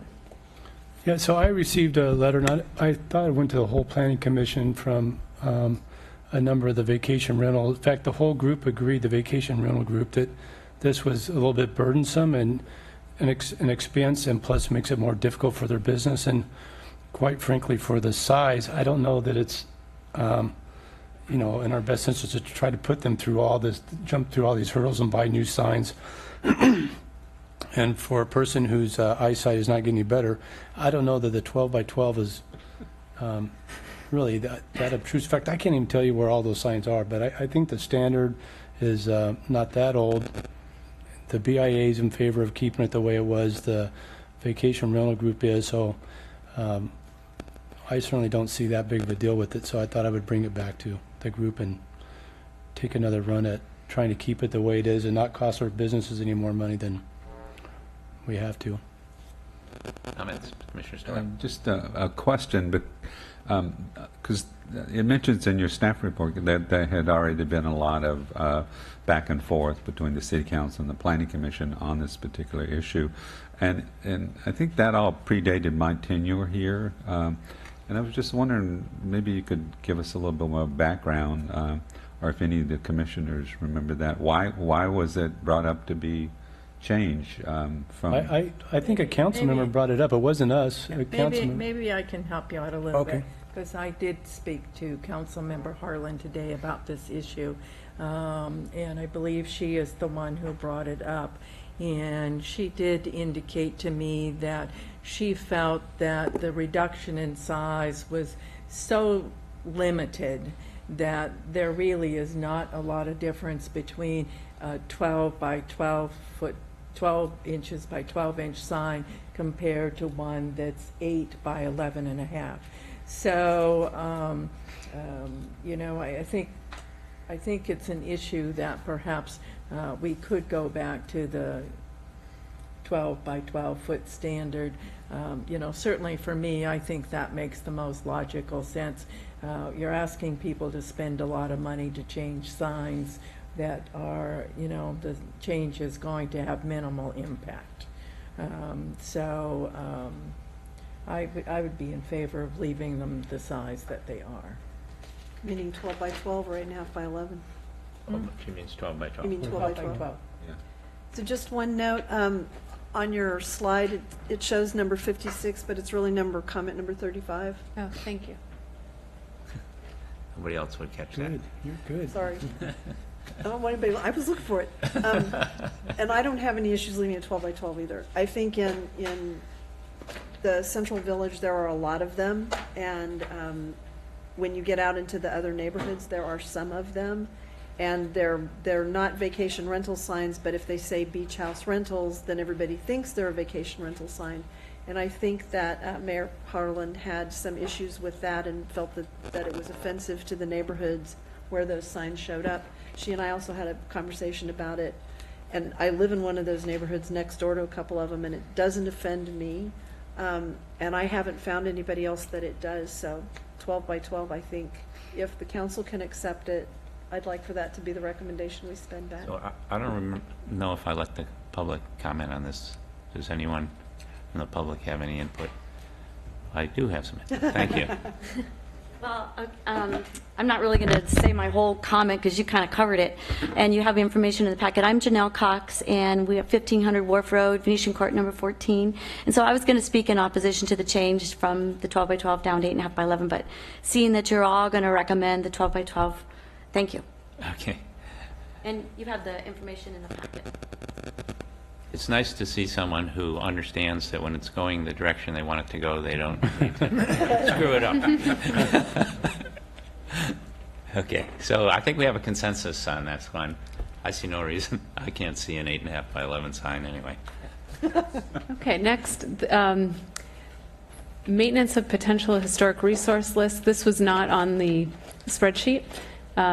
Yeah, so I received a letter, I thought it went to the whole planning commission from a number of the vacation rental. In fact, the whole group agreed, the vacation rental group, that this was a little bit burdensome and an expense, and plus makes it more difficult for their business. And quite frankly, for the size, I don't know that it's, in our best interest to try to put them through all this, jump through all these hurdles and buy new signs. And for a person whose eyesight is not getting any better, I don't know that the 12 by 12 is really that obtrusive. In fact, I can't even tell you where all those signs are, but I think the standard is not that old. The BIA is in favor of keeping it the way it was. The vacation rental group is, so I certainly don't see that big of a deal with it, so I thought I would bring it back to the group and take another run at trying to keep it the way it is and not cost our businesses any more money than we have to. Comments, Commissioner Story? Just a question, but because it mentions in your staff report that there had already been a lot of back and forth between the City Council and the Planning Commission on this particular issue, and I think that all predated my tenure here, and I was just wondering, maybe you could give us a little bit more background, or if any of the commissioners remember that. Why was it brought up to be changed from? I think a council member brought it up. It wasn't us. A council member. Maybe I can help you out a little Okay. bit, because I did speak to Councilmember Harlan today about this issue, and I believe she is the one who brought it up. And she did indicate to me that she felt that the reduction in size was so limited that there really is not a lot of difference between a 12 by 12 foot, 12 inches by 12 inch sign compared to one that's 8 by 11 and a half. So, I think it's an issue that perhaps we could go back to the 12 by 12 foot standard. Certainly for me, I think that makes the most logical sense. You're asking people to spend a lot of money to change signs that are, the change is going to have minimal impact. I would be in favor of leaving them the size that they are. Meaning 12 by 12 or 8.5 by 11? She means 12 by 12. You mean 12 by 12? Yeah. So just one note, on your slide, it shows number 56, but it's really comment number 35. Oh, thank you. Nobody else would catch that. Good, you're good. Sorry. I don't want anybody, I was looking for it. And I don't have any issues leaving it 12 by 12 either. I think in the Central Village, there are a lot of them, and when you get out into the other neighborhoods, there are some of them, and they're not vacation rental signs, but if they say beach house rentals, then everybody thinks they're a vacation rental sign. And I think that Mayor Harlan had some issues with that and felt that it was offensive to the neighborhoods where those signs showed up. She and I also had a conversation about it, and I live in one of those neighborhoods next door to a couple of them, and it doesn't offend me, and I haven't found anybody else that it does. So 12 by 12, I think, if the council can accept it, I'd like for that to be the recommendation we spend back. So I don't know if I let the public comment on this. Does anyone from the public have any input? I do have some input. Thank you. Well, I'm not really going to say my whole comment because you kind of covered it, and you have information in the packet. I'm Janelle Cox, and we have 1500 Wharf Road, Venetian Court number 14. And so I was going to speak in opposition to the change from the 12 by 12 down to 8.5 by 11, but seeing that you're all going to recommend the 12 by 12, thank you. Okay. And you have the information in the packet. It's nice to see someone who understands that when it's going the direction they want it to go, they don't need to screw it up. Okay, so I think we have a consensus on that one. I see no reason. I can't see an 8.5 by 11 sign anyway. Okay, next, maintenance of potential historic resource list. This was not on the spreadsheet.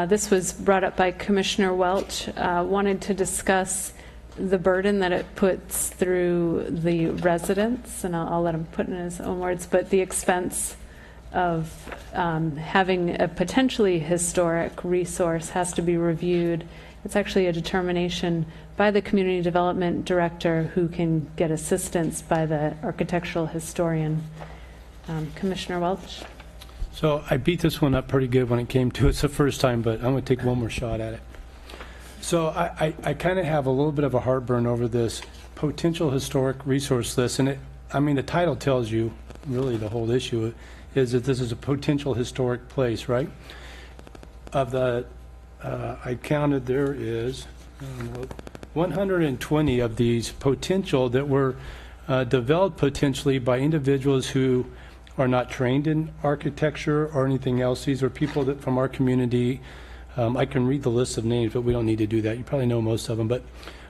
This was brought up by Commissioner Welch. Wanted to discuss the burden that it puts through the residents, and I'll let him put it in his own words, but the expense of having a potentially historic resource has to be reviewed. It's actually a determination by the community development director who can get assistance by the architectural historian. Commissioner Welch? So I beat this one up pretty good when it came to it's the first time, but I'm going to take one more shot at it. So I kind of have a little bit of a heartburn over this potential historic resource list, and the title tells you really the whole issue is that this is a potential historic place, right? Of the, I counted there is 120 of these potential that were developed potentially by individuals who are not trained in architecture or anything else. These are people that from our community. I can read the list of names, but we don't need to do that. You probably know most of them, but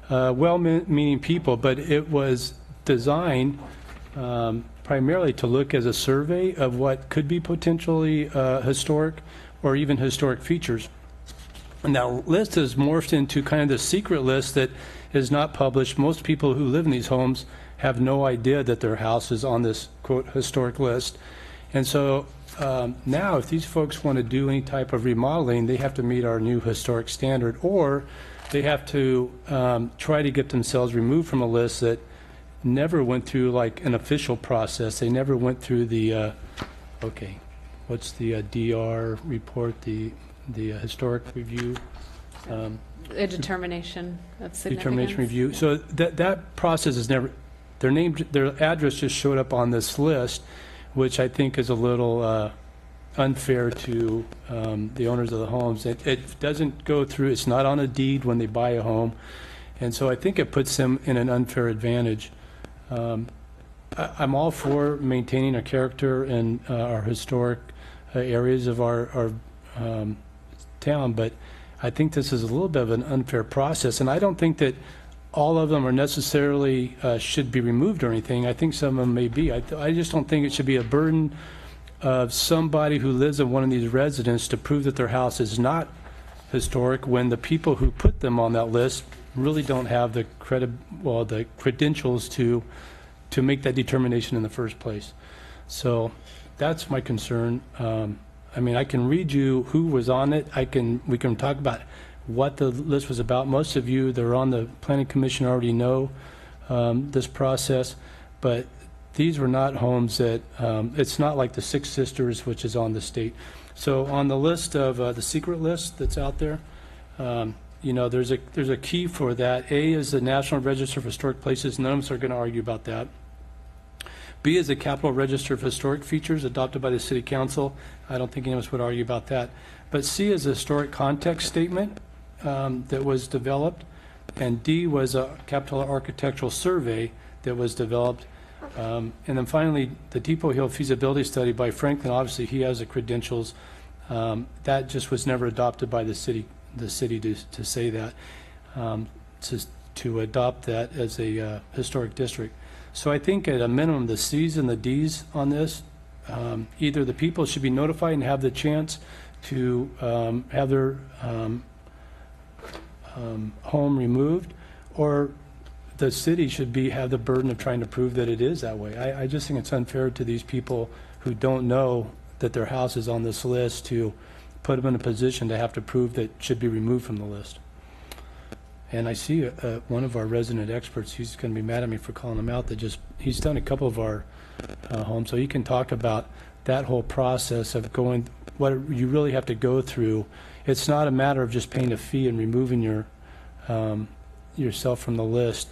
well-meaning people. But it was designed primarily to look as a survey of what could be potentially historic or even historic features. And that list has morphed into kind of the secret list that is not published. Most people who live in these homes have no idea that their house is on this, quote, historic list. And so now, if these folks want to do any type of remodeling, they have to meet our new historic standard, or they have to try to get themselves removed from a list that never went through like an official process. They never went through the, okay, what's the DR report, the historic review? A determination of significance. Determination review. So that process is never, their address just showed up on this list, which I think is a little unfair to the owners of the homes. It doesn't go through, it's not on a deed when they buy a home, and so I think it puts them in an unfair advantage. I'm all for maintaining our character and our historic areas of our town, but I think this is a little bit of an unfair process, and I don't think that all of them are necessarily should be removed or anything. I think some of them may be. I just don't think it should be a burden of somebody who lives in one of these residences to prove that their house is not historic when the people who put them on that list really don't have the the credentials to make that determination in the first place. So that's my concern. I can read you who was on it. We can talk about what the list was about. Most of you that are on the Planning Commission already know this process, but these were not homes that, it's not like the Six Sisters, which is on the state. So on the list of the secret list that's out there, there's a key for that. A is the National Register of Historic Places. None of us are going to argue about that. B is the Capital Register of Historic Features adopted by the City Council. I don't think any of us would argue about that. But C is a historic context statement that was developed, and D was a capital architectural survey that was developed. And then finally, the Depot Hill feasibility study by Franklin. Obviously, he has the credentials. That just was never adopted by the city to say that, to adopt that as a historic district. So I think at a minimum, the C's and the D's on this, either the people should be notified and have the chance to have their home removed, or the city should have the burden of trying to prove that it is that way. I just think it's unfair to these people who don't know that their house is on this list to put them in a position to have to prove that it should be removed from the list. And I see one of our resident experts, he's going to be mad at me for calling him out, he's done a couple of our homes, so he can talk about that whole process of going, what you really have to go through. It's not a matter of just paying a fee and removing yourself from the list.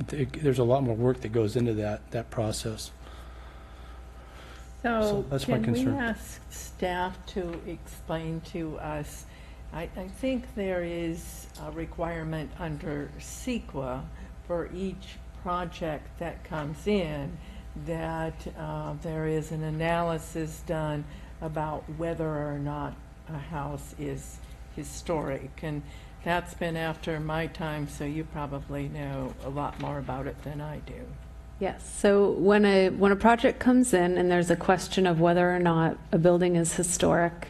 There's a lot more work that goes into that process. So that's my can we concern. ask staff to explain to us, I think there is a requirement under CEQA for each project that comes in that there is an analysis done about whether or not a house is historic. And that's been after my time, so you probably know a lot more about it than I do. Yes, so when a project comes in and there's a question of whether or not a building is historic,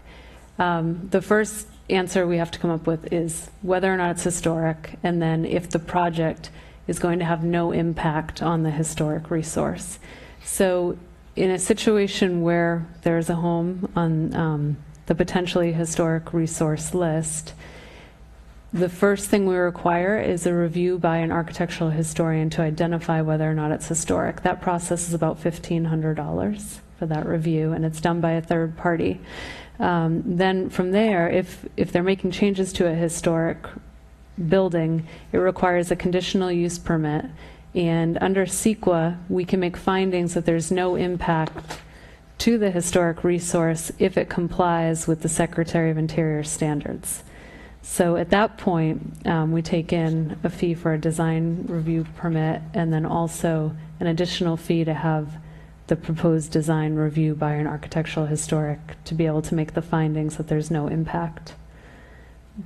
the first answer we have to come up with is whether or not it's historic, and then if the project is going to have no impact on the historic resource. So in a situation where there's a home on the potentially historic resource list, the first thing we require is a review by an architectural historian to identify whether or not it's historic. That process is about $1,500 for that review, and it's done by a third party. Then from there, if they're making changes to a historic building, it requires a conditional use permit. And under CEQA, we can make findings that there's no impact to the historic resource if it complies with the Secretary of Interior standards. So at that point, we take in a fee for a design review permit, and then also an additional fee to have the proposed design review by an architectural historic to be able to make the findings that there's no impact.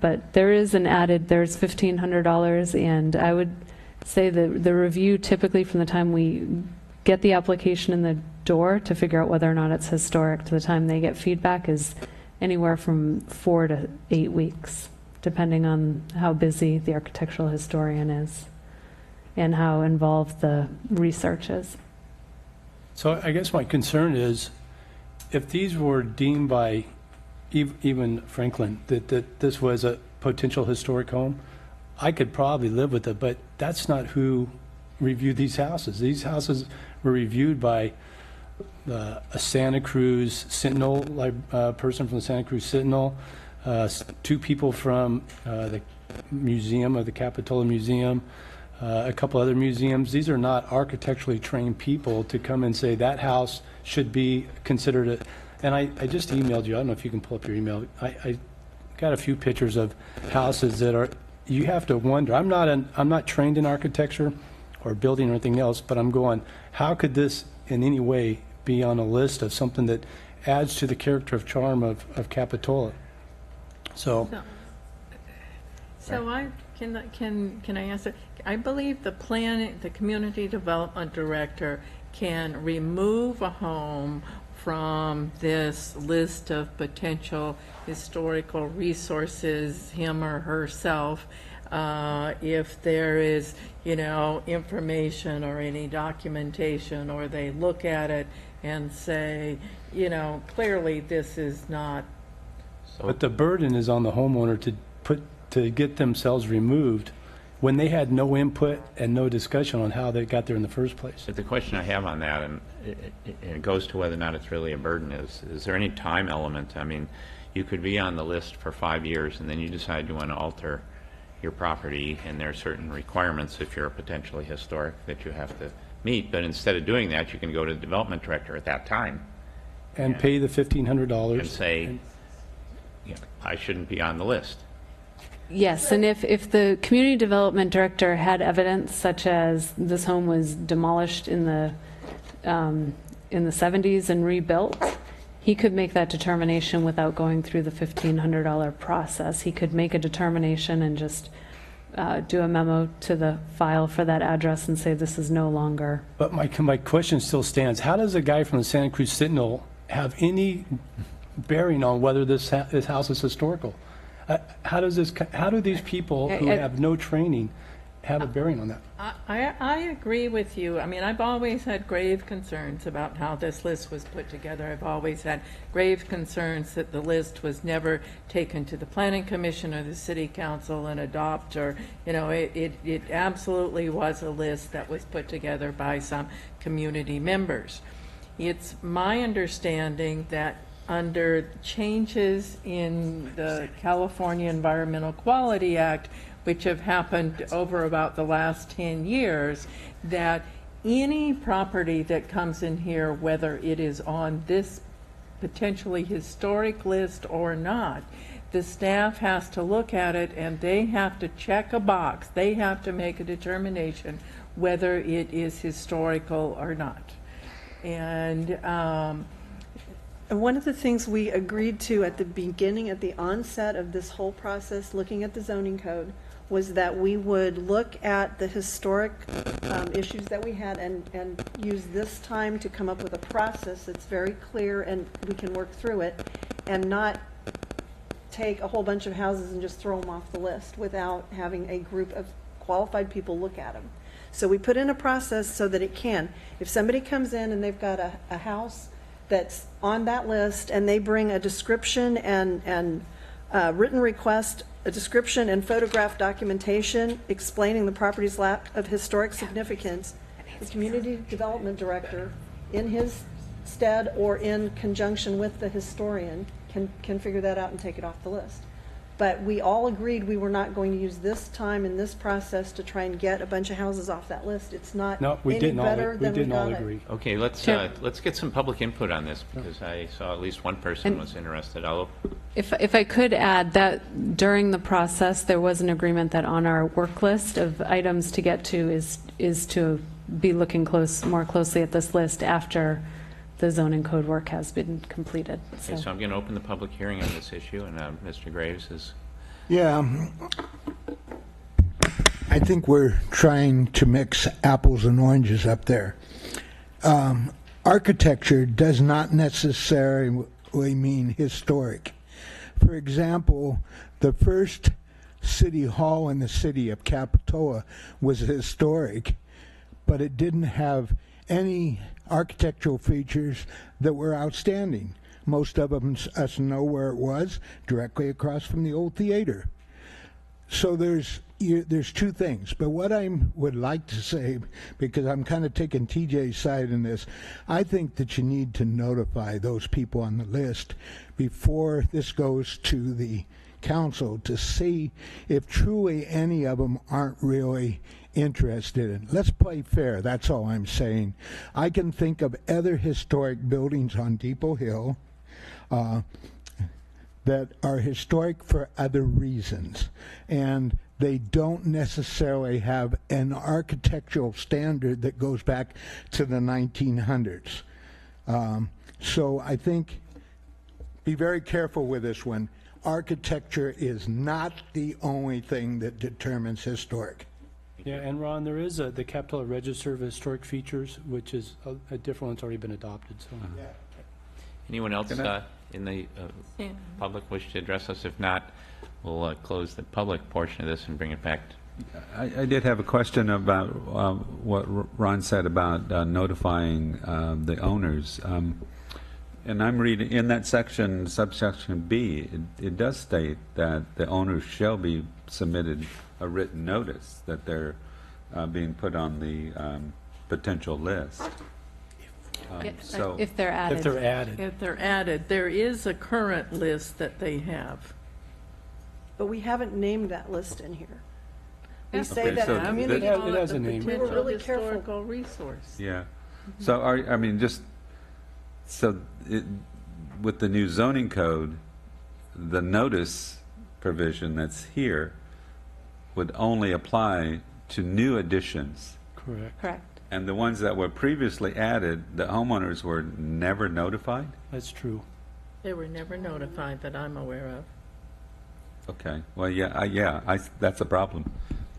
But there is there's $1,500, and I would say the review typically from the time we get the application in the door to figure out whether or not it's historic to the time they get feedback is anywhere from 4 to 8 weeks, depending on how busy the architectural historian is and how involved the research is. So I guess my concern is, if these were deemed by even Franklin that this was a potential historic home, I could probably live with it, but that's not who reviewed these houses. These houses were reviewed by a Santa Cruz Sentinel person from the Santa Cruz Sentinel, 2 people from the museum, of the Capitola Museum, a couple other museums. These are not architecturally trained people to come and say that house should be considered and I just emailed you. I don't know if you can pull up your email. I got a few pictures of houses that are, you have to wonder. I'm not trained in architecture or building or anything else, but I'm going, how could this in any way be on a list of something that adds to the character of charm of Capitola? So can I answer? I believe the community development director can remove a home from this list of potential historical resources, him or herself, if there is, information or any documentation, or they look at it and say, clearly this is not. But the burden is on the homeowner to get themselves removed when they had no input and no discussion on how they got there in the first place. But the question I have on that, and it goes to whether or not it's really a burden, is there any time element? I mean, you could be on the list for 5 years, and then you decide you want to alter your property, and there are certain requirements if you're a potentially historic that you have to meet. But instead of doing that, you can go to the development director at that time And pay the $1,500. and say, I shouldn't be on the list. Yes, and if the community development director had evidence such as this home was demolished in the 70s and rebuilt, he could make that determination without going through the $1,500 process. He could make a determination and just do a memo to the file for that address and say this is no longer. But my question still stands. How does a guy from the Santa Cruz Sentinel have any bearing on whether this house is historical? How do these people who have no training have a bearing on that. I agree with you. I mean, I've always had grave concerns about how this list was put together. I've always had grave concerns that the list was never taken to the Planning Commission or the City Council and adopt, or, you know, it absolutely was a list that was put together by some community members. It's my understanding that under changes in the California Environmental Quality Act, which have happened over about the last 10 years, that any property that comes in here, whether it is on this potentially historic list or not, the staff has to look at it and they have to check a box. They have to make a determination whether it is historical or not. And one of the things we agreed to at the beginning, at the onset of this whole process, looking at the zoning code, was that we would look at the historic issues that we had and use this time to come up with a process that's very clear and we can work through it, and not take a whole bunch of houses and just throw them off the list without having a group of qualified people look at them. So we put in a process so that it can. If somebody comes in and they've got a house that's on that list and they bring a description and written request, a description and photograph documentation explaining the property's lack of historic significance, the community development director, in his stead or in conjunction with the historian, can figure that out and take it off the list. But we all agreed we were not going to use this time in this process to try and get a bunch of houses off that list. It's not No, we any didn't all, better we than we didn't all got it. agree. Okay, let's get some public input on this, because I saw at least one person was interested. If I could add that during the process, there was an agreement that on our work list of items to get to is to be looking more closely at this list after the zoning code work has been completed. Okay, so I'm going to open the public hearing on this issue, and Mr. Graves is... Yeah, I think we're trying to mix apples and oranges up there. Architecture does not necessarily mean historic. For example, the first city hall in the city of Capitola was historic, but it didn't have any architectural features that were outstanding. Most of us know where it was, directly across from the old theater. So there's two things. But what I would like to say, because I'm kind of taking TJ's side in this, I think that you need to notify those people on the list before this goes to the council to see if truly any of them aren't really interested in. Let's play fair, that's all I'm saying. I can think of other historic buildings on Depot Hill that are historic for other reasons, and they don't necessarily have an architectural standard that goes back to the 1900s. So I think be very careful with this one. Architecture is not the only thing that determines historic. Yeah, and Ron, there is the Capitola Register of Historic Features, which is a different one's already been adopted. So. Anyone else in the public wish to address us? If not, we'll close the public portion of this and bring it back. I did have a question about what Ron said about notifying the owners. And I'm reading in that section, subsection B, it does state that the owners shall be submitted a written notice that they're being put on the potential list. So if they're added. If they're added. If they're added, there is a current list that they have. But we haven't named that list in here. We say Okay, that so the community. it has a name. We were really careful. Historical resource. yeah. So I mean, just so with the new zoning code, the notice provision that's here would only apply to new additions. Correct. And the ones that were previously added, the homeowners were never notified? That's true. They were never notified that I'm aware of. Okay. Well, that's a problem.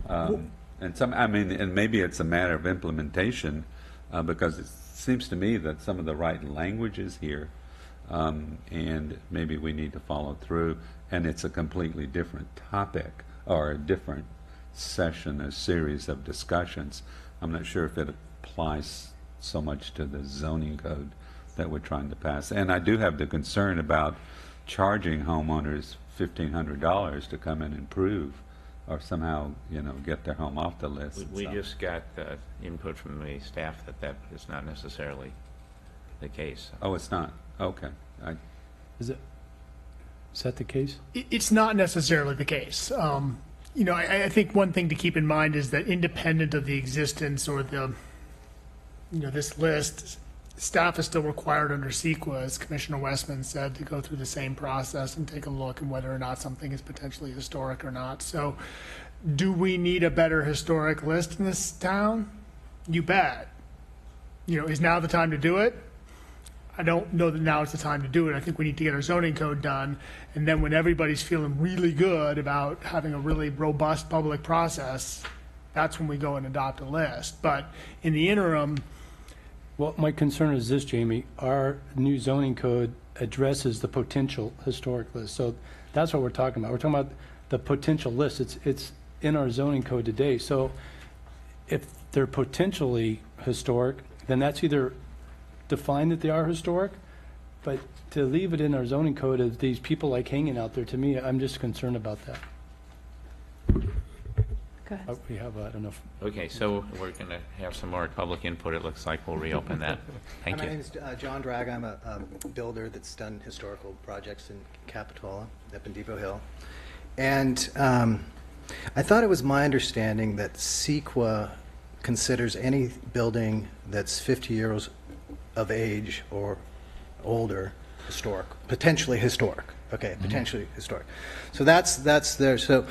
And maybe it's a matter of implementation, because it seems to me that some of the right language is here, and maybe we need to follow through, and it's a completely different topic or a different session, a series of discussions. I'm not sure if it applies so much to the zoning code that we're trying to pass. And I do have the concern about charging homeowners $1,500 to come and improve or somehow, get their home off the list. We just got input from the staff that is not necessarily the case. Oh, it's not? Okay. Is that the case? It's not necessarily the case. I think one thing to keep in mind is that independent of the existence or this list, staff is still required under CEQA, as Commissioner Westman said, to go through the same process and take a look at whether or not something is potentially historic or not. So do we need a better historic list in this town? You bet. Is now the time to do it? I don't know that now is the time to do it. I think we need to get our zoning code done, and then when everybody's feeling really good about having a really robust public process, that's when we go and adopt a list. But in the interim, Well, my concern is this, Jamie. Our new zoning code addresses the potential historic list. So that's what we're talking about. We're talking about the potential list. It's in our zoning code today. So if they're potentially historic, then that's either defined that they are historic, but to leave it in our zoning code as these people like hanging out there, to me, I'm just concerned about that. Go ahead. We have, I don't know. Okay, so we're going to have some more public input. It looks like we'll reopen that. Thank My you. name is John Draga. I'm a builder that's done historical projects in Capitola, up in Depot Hill. And I thought it was my understanding that CEQA considers any building that's 50 years of age or older historic, potentially historic. Okay, potentially historic. So that's there. So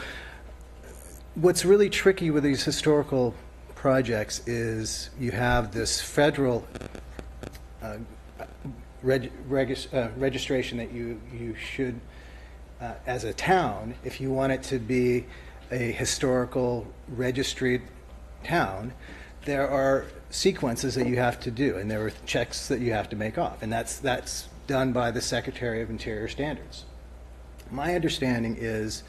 what's really tricky with these historical projects is you have this federal registration that you should, as a town, if you want it to be a historical registered town, there are sequences that you have to do, and there are checks that you have to make off, and that's done by the Secretary of Interior Standards. My understanding is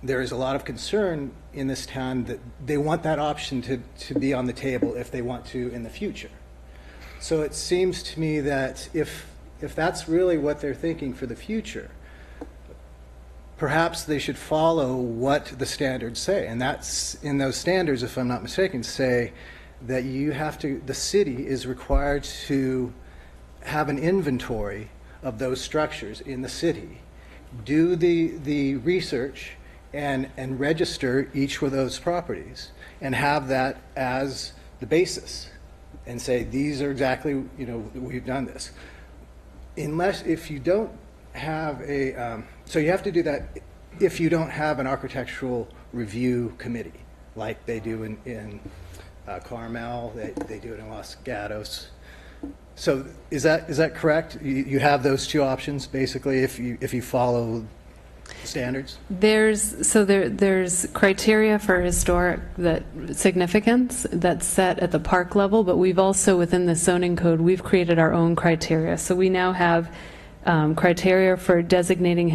there is a lot of concern in this town that they want that option to be on the table if they want to in the future. So it seems to me that if that's really what they're thinking for the future, perhaps they should follow what the standards say. And that's, in those standards, if I'm not mistaken, say that the city is required to have an inventory of those structures in the city, do the research, and register each of those properties, and have that as the basis, and say, these are exactly, we've done this. If you don't have so you have to do that if you don't have an architectural review committee, like they do in Carmel, they do it in Los Gatos. So is that correct? You have those two options, basically, if you follow standards? There's criteria for historic significance that's set at the park level, but we've also, within the zoning code, we've created our own criteria. So we now have criteria for designated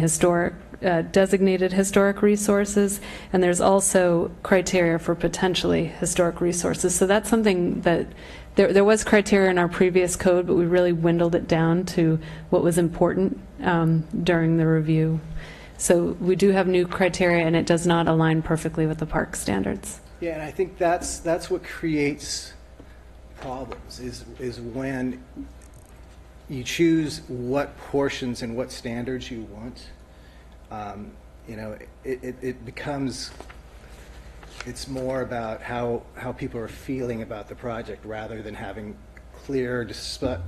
historic resources, and there's also criteria for potentially historic resources. So that's something that there was criteria in our previous code, but we really dwindled it down to what was important during the review. So we do have new criteria, and it does not align perfectly with the park standards. Yeah, and I think that's what creates problems, is when you choose what portions and what standards you want. It becomes, it's more about how people are feeling about the project rather than having clear,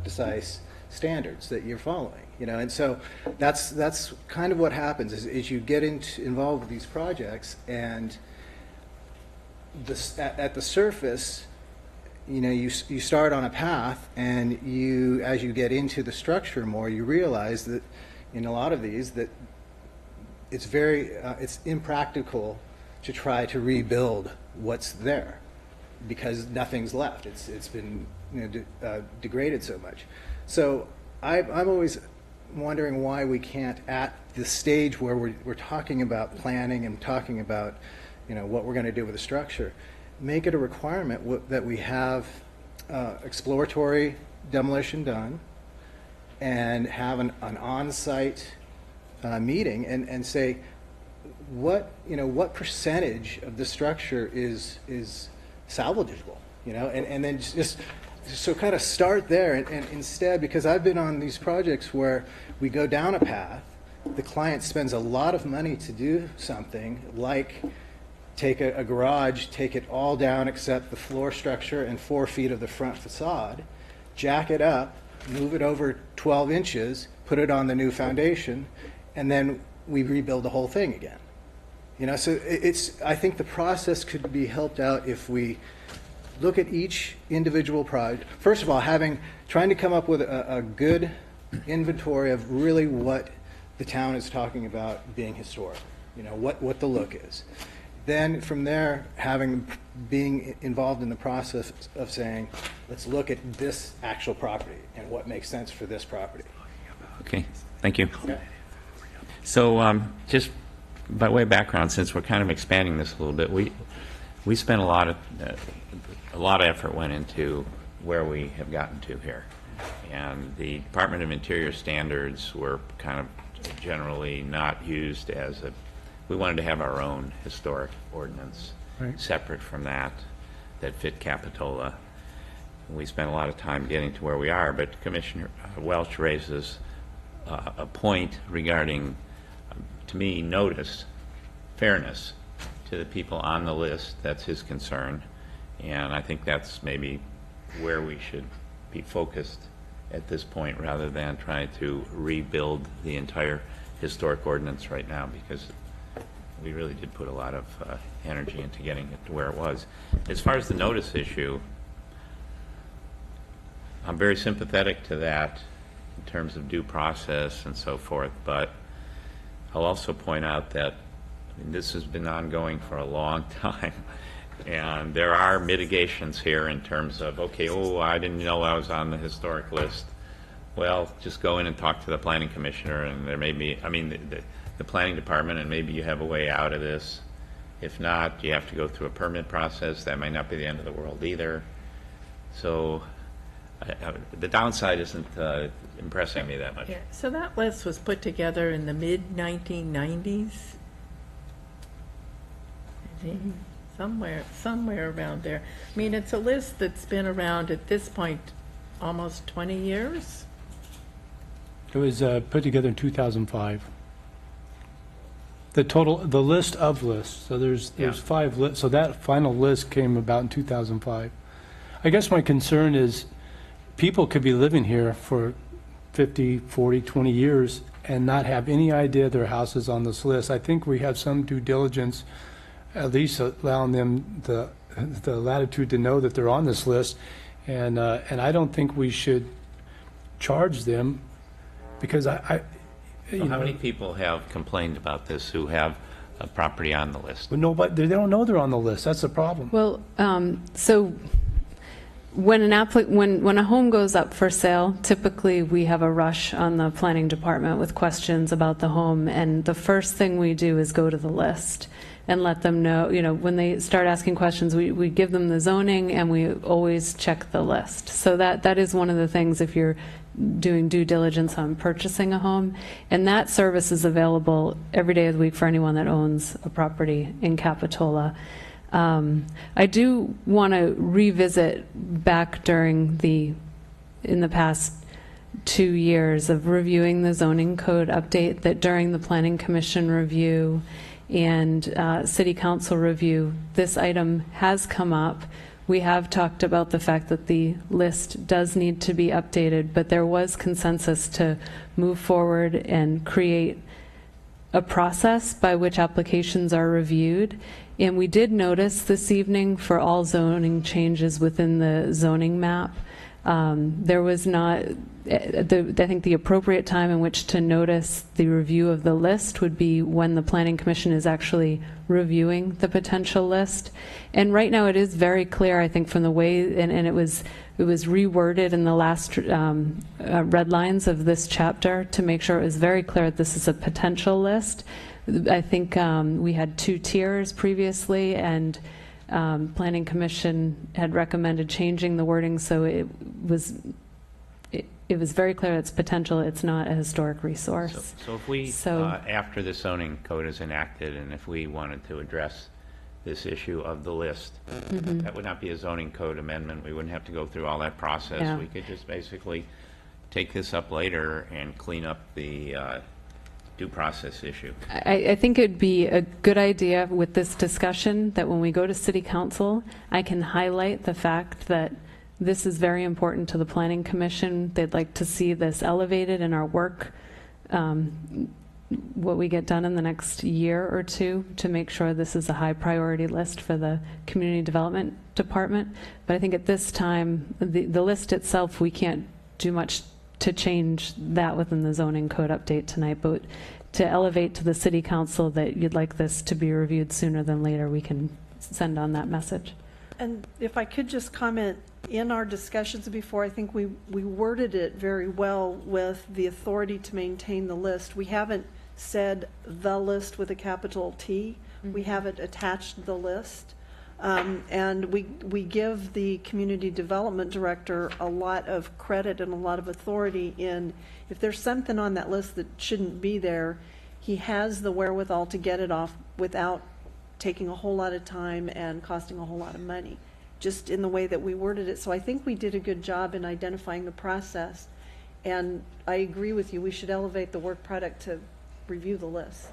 precise standards that you're following. And so that's kind of what happens is you get involved with these projects, and at the surface, you start on a path, and as you get into the structure more, you realize that in a lot of these that it's impractical to try to rebuild what's there because nothing's left. It's been degraded so much. So I'm always wondering why we can't, at the stage where we're talking about planning and talking about what we're going to do with the structure, make it a requirement that we have exploratory demolition done and have an on-site meeting and say, what percentage of the structure is salvageable, and then just so kind of start there, and instead, because I've been on these projects where we go down a path, the client spends a lot of money to do something like take a garage, take it all down except the floor structure and 4 feet of the front facade, jack it up, move it over 12 inches, put it on the new foundation, and then we rebuild the whole thing again. So I think the process could be helped out if we look at each individual project. First of all, trying to come up with a good inventory of really what the town is talking about being historic, what the look is. Then from there, being involved in the process of saying, let's look at this actual property and what makes sense for this property. Okay, thank you. So just by way of background, since we're kind of expanding this a little bit, we spent a lot of effort went into where we have gotten to here, and the Department of Interior standards were kind of generally not used as we wanted to have our own historic ordinance separate from that fit Capitola. We spent a lot of time getting to where we are, but Commissioner Welch raises a point regarding, to me, notice, fairness to the people on the list. That's his concern, and I think that's maybe where we should be focused at this point rather than trying to rebuild the entire historic ordinance right now, because we really did put a lot of energy into getting it to where it was. As far as the notice issue, I'm very sympathetic to that in terms of due process and so forth, but I'll also point out that this has been ongoing for a long time, and there are mitigations here in terms of, okay, I didn't know I was on the historic list. Well, just go in and talk to the planning commissioner, and there may be, the planning department, and maybe you have a way out of this. If not, you have to go through a permit process. That might not be the end of the world either. So the downside isn't impressing me that much. Yeah, so that list was put together in the mid-1990s? I think somewhere around there. It's a list that's been around at this point almost 20 years? It was put together in 2005. The list of lists, so there's 5 lists, so that final list came about in 2005. I guess my concern is people could be living here for 50, 40, 20 years and not have any idea their house is on this list. I think we have some due diligence, at least allowing them the latitude to know that they're on this list, and I don't think we should charge them, because So how many people have complained about this who have a property on the list? But nobody, they don't know they're on the list. That's the problem. Well, so when a home goes up for sale, typically we have a rush on the planning department with questions about the home, and the first thing we do is go to the list and let them know, when they start asking questions, we give them the zoning, and we always check the list. So that is one of the things if you're doing due diligence on purchasing a home, and that service is available every day of the week for anyone that owns a property in Capitola. I do want to revisit back in the past 2 years of reviewing the zoning code update, that during the Planning Commission review and City Council review, this item has come up. We have talked about the fact that the list does need to be updated, but there was consensus to move forward and create a process by which applications are reviewed. And we did notice this evening for all zoning changes within the zoning map, there was not, I think the appropriate time in which to notice the review of the list would be when the Planning Commission is actually reviewing the potential list. And right now it is very clear, I think, from the way, and it was reworded in the last red lines of this chapter to make sure it was very clear that this is a potential list. I think we had 2 tiers previously, and Planning Commission had recommended changing the wording, so it was very clear its potential. It's not a historic resource. So if we, So- after the zoning code is enacted, and if we wanted to address this issue of the list, that would not be a zoning code amendment. We wouldn't have to go through all that process. Yeah. We could just basically take this up later and clean up the due process issue. I think it'd be a good idea with this discussion that when we go to City Council, I can highlight the fact that this is very important to the Planning Commission. They'd like to see this elevated in our work, what we get done in the next year or two, to make sure this is a high priority list for the Community Development Department. But I think at this time, the list itself, we can't do much to change that within the zoning code update tonight, but to elevate to the City Council that you'd like this to be reviewed sooner than later, we can send on that message. And if I could just comment, in our discussions before, I think we worded it very well with the authority to maintain the list. We haven't said the list with a capital T. We haven't attached the list. And we give the community development director a lot of credit and a lot of authority in, if there's something on that list that shouldn't be there, he has the wherewithal to get it off without taking a whole lot of time and costing a whole lot of money, just in the way that we worded it. So I think we did a good job in identifying the process. And I agree with you, we should elevate the work product to review the list.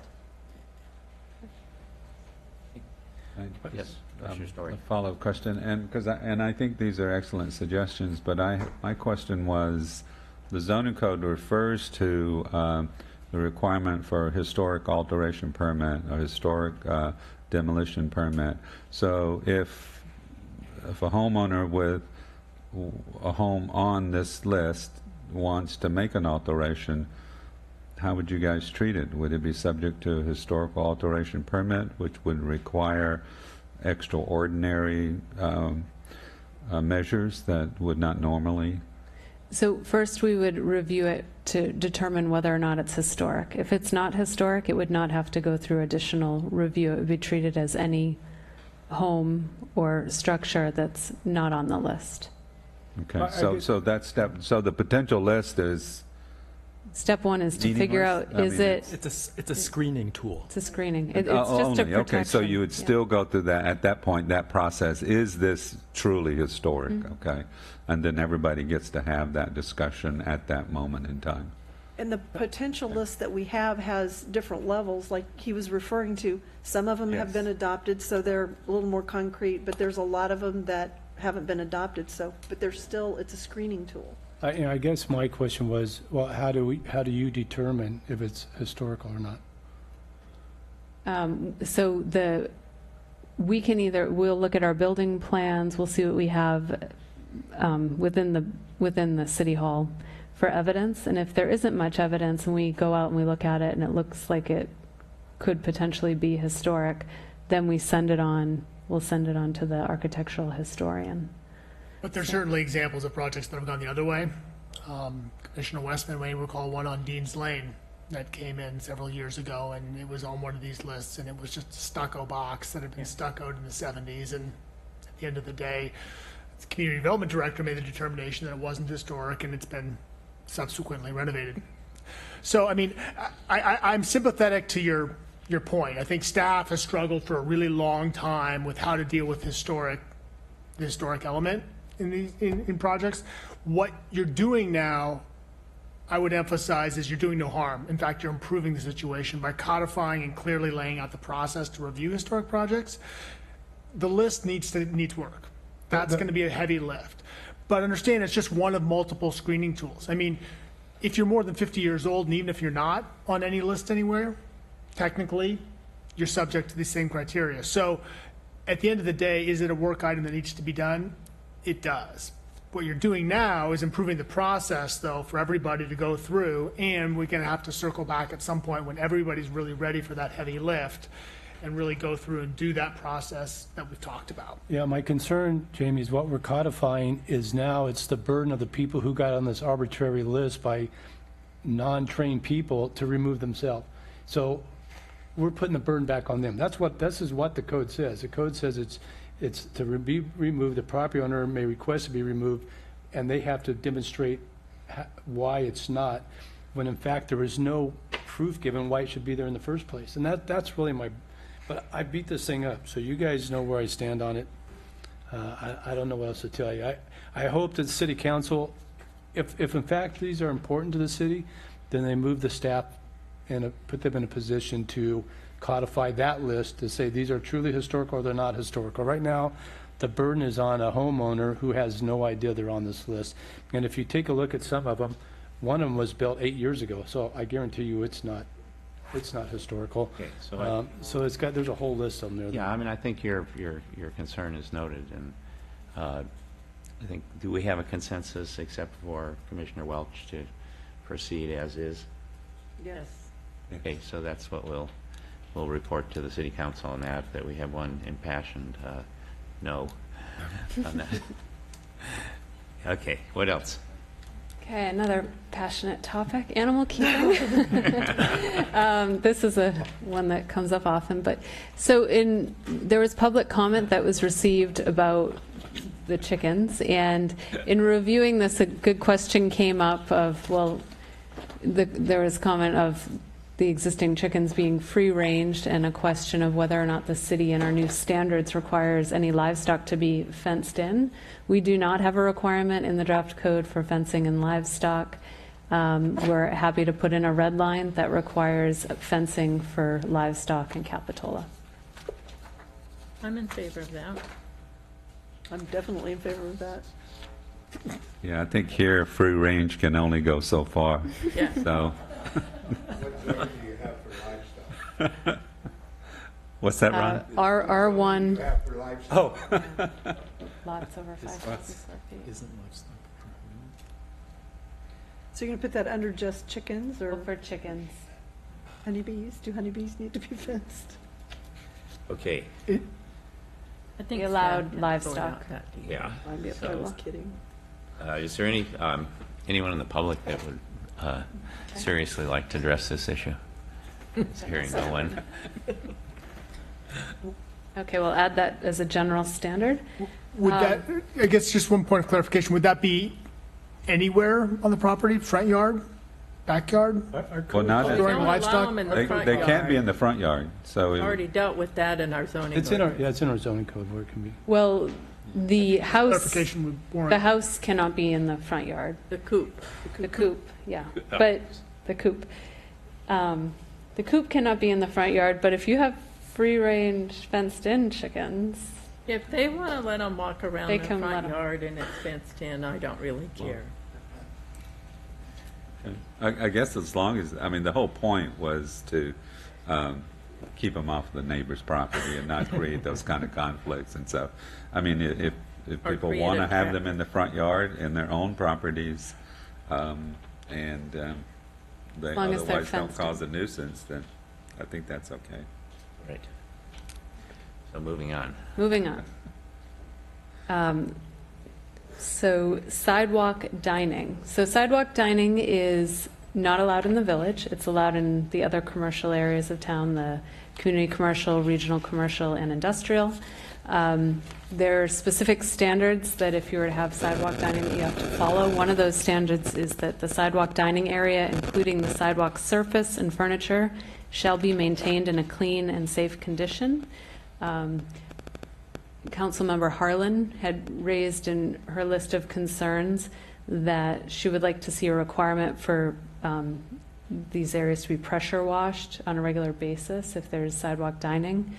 Yes, that's your story. A follow-up question, and I think these are excellent suggestions, but my question was, the zoning code refers to the requirement for a historic alteration permit, a historic demolition permit. So if a homeowner with a home on this list wants to make an alteration, how would you guys treat it? Would it be subject to a historical alteration permit, which would require extraordinary measures that would not normally? So first, we would review it to determine whether or not it's historic. If it's not historic, it would not have to go through additional review. It would be treated as any home or structure that's not on the list. Okay, so that step, so the potential list is Step 1 is to figure out, Meaningless? I is mean, it, It's a screening tool. it's a screening. It's only, just a protection. okay, so you would Yeah. still go through that, at that point, that process, is this truly historic, Mm-hmm. okay? And then everybody gets to have that discussion at that moment in time. And the potential list that we have has different levels, like he was referring to. Some of them have Yes. been adopted, so they're a little more concrete, but there's a lot of them that haven't been adopted, so, but they're still, it's a screening tool. I guess my question was, well, how do you determine if it's historical or not? So we can we'll look at our building plans, we'll see what we have within the city hall for evidence, and if there isn't much evidence and we go out and we look at it and it looks like it could potentially be historic, then we'll send it on to the architectural historian. But there's certainly examples of projects that have gone the other way. Commissioner Westman may recall one on Dean's Lane that came in several years ago, and it was on one of these lists, and it was just a stucco box that had been stuccoed in the 70s, and at the end of the day, the community development director made the determination that it wasn't historic, and it's been subsequently renovated. So, I mean, I'm sympathetic to your point. I think staff has struggled for a really long time with how to deal with the historic element in projects. What you're doing now, I would emphasize, is you're doing no harm. In fact, you're improving the situation by codifying and clearly laying out the process to review historic projects. The list needs work. That's going to be a heavy lift. But understand, it's just one of multiple screening tools. I mean, if you're more than 50 years old, and even if you're not on any list anywhere, technically, you're subject to the same criteria. So at the end of the day, is it a work item that needs to be done? It does. What you're doing now is improving the process, though, for everybody to go through, and we're going to have to circle back at some point when everybody's really ready for that heavy lift and really go through and do that process that we've talked about. Yeah, my concern, Jamie, is what we're codifying is now it's the burden of the people who got on this arbitrary list by non-trained people to remove themselves. So we're putting the burden back on them. This is what the code says. The code says it's to be removed, the property owner may request to be removed, and they have to demonstrate why it's not, when in fact there is no proof given why it should be there in the first place. And that's really but I beat this thing up, so you guys know where I stand on it. I don't know what else to tell you. I hope that the city council, if in fact these are important to the city, then they move the staff and put them in a position to codify that list to say these are truly historical or they're not historical. Right now, the burden is on a homeowner who has no idea they're on this list. And if you take a look at some of them, one of them was built 8 years ago, so I guarantee you it's not historical. Okay, so So there's a whole list of them there. yeah, I mean, I think your concern is noted, and I think, do we have a consensus except for Commissioner Welch to proceed as is? Yes. Okay, so that's what we'll report to the city council on that we have one impassioned no on that. Okay, what else? Okay, another passionate topic, animal keeping. This is one that comes up often, but so there was public comment that was received about the chickens, and in reviewing this, a good question came up of, well, there was comment of the existing chickens being free-ranged, and a question of whether or not the city in our new standards requires any livestock to be fenced in. We do not have a requirement in the draft code for fencing and livestock. We're happy to put in a red line that requires fencing for livestock in Capitola. I'm in favor of that. I'm definitely in favor of that. Yeah, I think here free range can only go so far. Yeah. So, What zone do you have for livestock? what's that, Ron? R1, You have for livestock? Oh, lots over 5,000 square feet. Isn't livestock. So you're going to put that under just chickens or Well, for chickens. honeybees? Do honeybees need to be fenced? Okay, I think We allowed staff can livestock. sort out that deal. yeah. I'd be So- I was kidding. Is there anyone in the public that would seriously like to address this issue? Hearing no one. Okay, we'll add that as a general standard. Would that, I guess just one point of clarification, would that be anywhere on the property, front yard, backyard? well, not We as, During don't allow livestock? them in the they front can't be yard. in the front yard, so. We already dealt with that in our zoning. It's in our ordinance. zoning code where it can be. Well, the house, Clarification would the warrant. house cannot be in the front yard. The coop. The coop, yeah, but the coop. The coop cannot be in the front yard, but if you have free-range fenced-in chickens, If they want to let them walk around They the can let front 'em. yard and it's fenced in, I don't really care. I guess as long as, I mean, the whole point was to keep them off the neighbor's property and not create those kind of conflicts. And so, I mean, if Or people create want a to have trap. them in the front yard in their own properties, and they As long as they're otherwise don't fenced in. cause a nuisance, then I think that's okay. Right. So moving on. moving on. So sidewalk dining. So sidewalk dining is not allowed in the village. It's allowed in the other commercial areas of town, the community commercial, regional commercial, and industrial. There are specific standards that if you were to have sidewalk dining that you have to follow. One of those standards is that the sidewalk dining area, including the sidewalk surface and furniture, shall be maintained in a clean and safe condition. Councilmember Harlan had raised in her list of concerns that she would like to see a requirement for these areas to be pressure washed on a regular basis if there's sidewalk dining.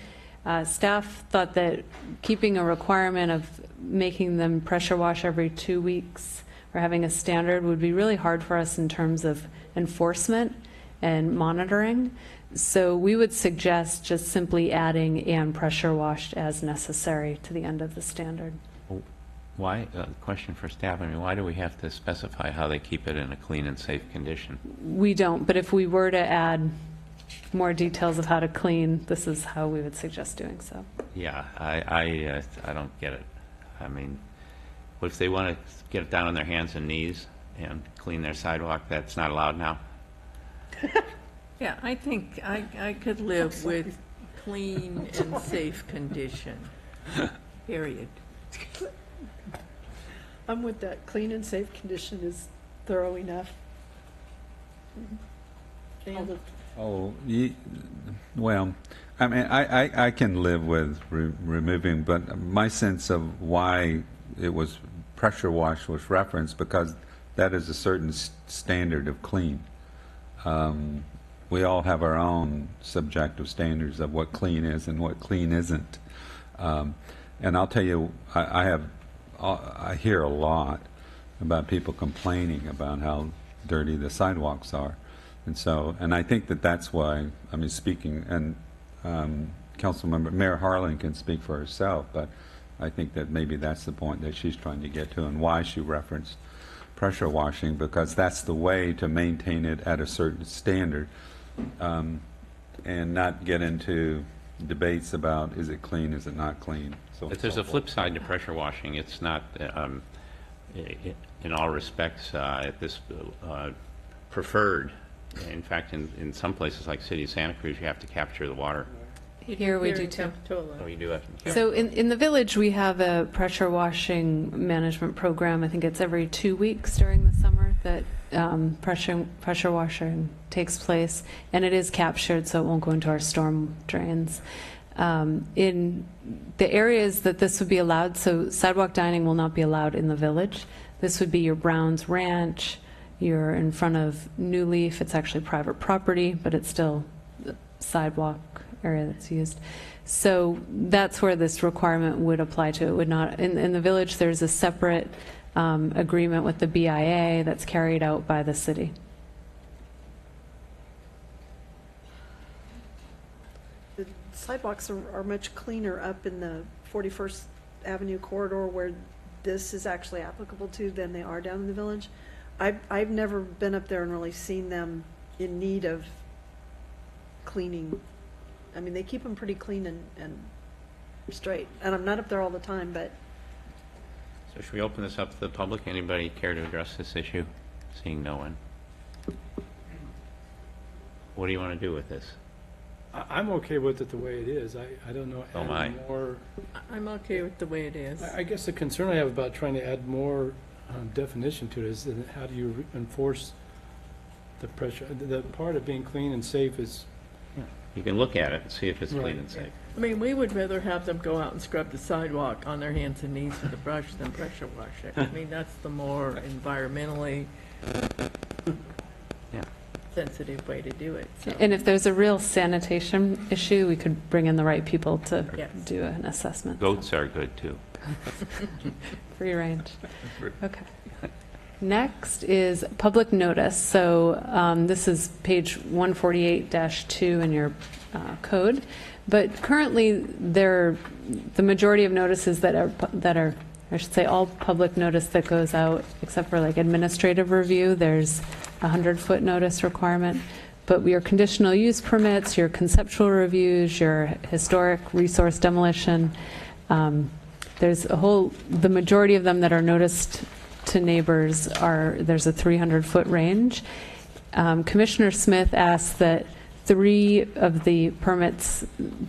Staff thought that keeping a requirement of making them pressure wash every 2 weeks or having a standard would be really hard for us in terms of enforcement and monitoring. So we would suggest just simply adding "and pressure washed as necessary" to the end of the standard. Why, question for staff, I mean, why do we have to specify how they keep it in a clean and safe condition? We don't, but if we were to add more details of how to clean, this is how we would suggest doing so. Yeah, I don't get it. I mean, what if they want to get it down on their hands and knees and clean their sidewalk, that's not allowed now? Yeah, I think I could live with clean and safe condition, period. I'm with that. Clean and safe condition is thorough enough. Dan? Oh, well, I mean, I can live with removing, but my sense of why it was pressure wash was referenced because that is a certain standard of clean. We all have our own subjective standards of what clean is and what clean isn't. And I'll tell you, I hear a lot about people complaining about how dirty the sidewalks are. And I think that's why, I mean, speaking, and Councilmember, Mayor Harlan can speak for herself, but I think that maybe that's the point that she's trying to get to and why she referenced pressure washing, because that's the way to maintain it at a certain standard and not get into debates about is it clean, is it not clean. But there's a flip side to pressure washing. It's not, in all respects, preferred. In fact, in some places like City of Santa Cruz, you have to capture the water. Here we do in too. Capitola. Oh, you do have to. So in the village, we have a pressure washing management program. I think it's every 2 weeks during the summer that pressure washing takes place, and it is captured, so it won't go into our storm drains. In the areas that this would be allowed, so sidewalk dining will not be allowed in the village. This would be your Brown's Ranch. You're in front of New Leaf. It's actually private property, but it's still the sidewalk area that's used. So that's where this requirement would apply to. It would not, in the village, there's a separate agreement with the BIA that's carried out by the city. The sidewalks are much cleaner up in the 41st Avenue corridor where this is actually applicable to than they are down in the village. I've never been up there and really seen them in need of cleaning. I mean, they keep them pretty clean and straight. And I'm not up there all the time, but So should we open this up to the public? Anybody care to address this issue? Seeing no one. What do you want to do with this? I'm okay with it the way it is. I don't know. Oh, my. Add more. I'm okay with the way it is. I guess the concern I have about trying to add more definition to it is that how do you enforce the pressure? The part of being clean and safe is. You can look at it and see if it's Right. clean and safe. I mean, we would rather have them go out and scrub the sidewalk on their hands and knees with a brush than pressure wash it. I mean, that's the more environmentally Yeah. sensitive way to do it. So. And if there's a real sanitation issue, we could bring in the right people to Yes. do an assessment. Goats are good too. Free range. Okay. Next is public notice. So this is page 148-2 in your code. But currently, the majority of notices that are, I should say, all public notice that goes out, except for like administrative review, there's a 100-foot notice requirement. But your conditional use permits, your conceptual reviews, your historic resource demolition, there's the majority of them that are noticed to neighbors there's a 300-foot range. Commissioner Smith asked that 3 of the permits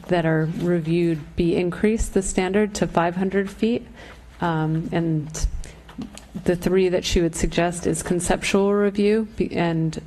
that are reviewed be increased the standard to 500 feet. And the 3 that she would suggest is conceptual review and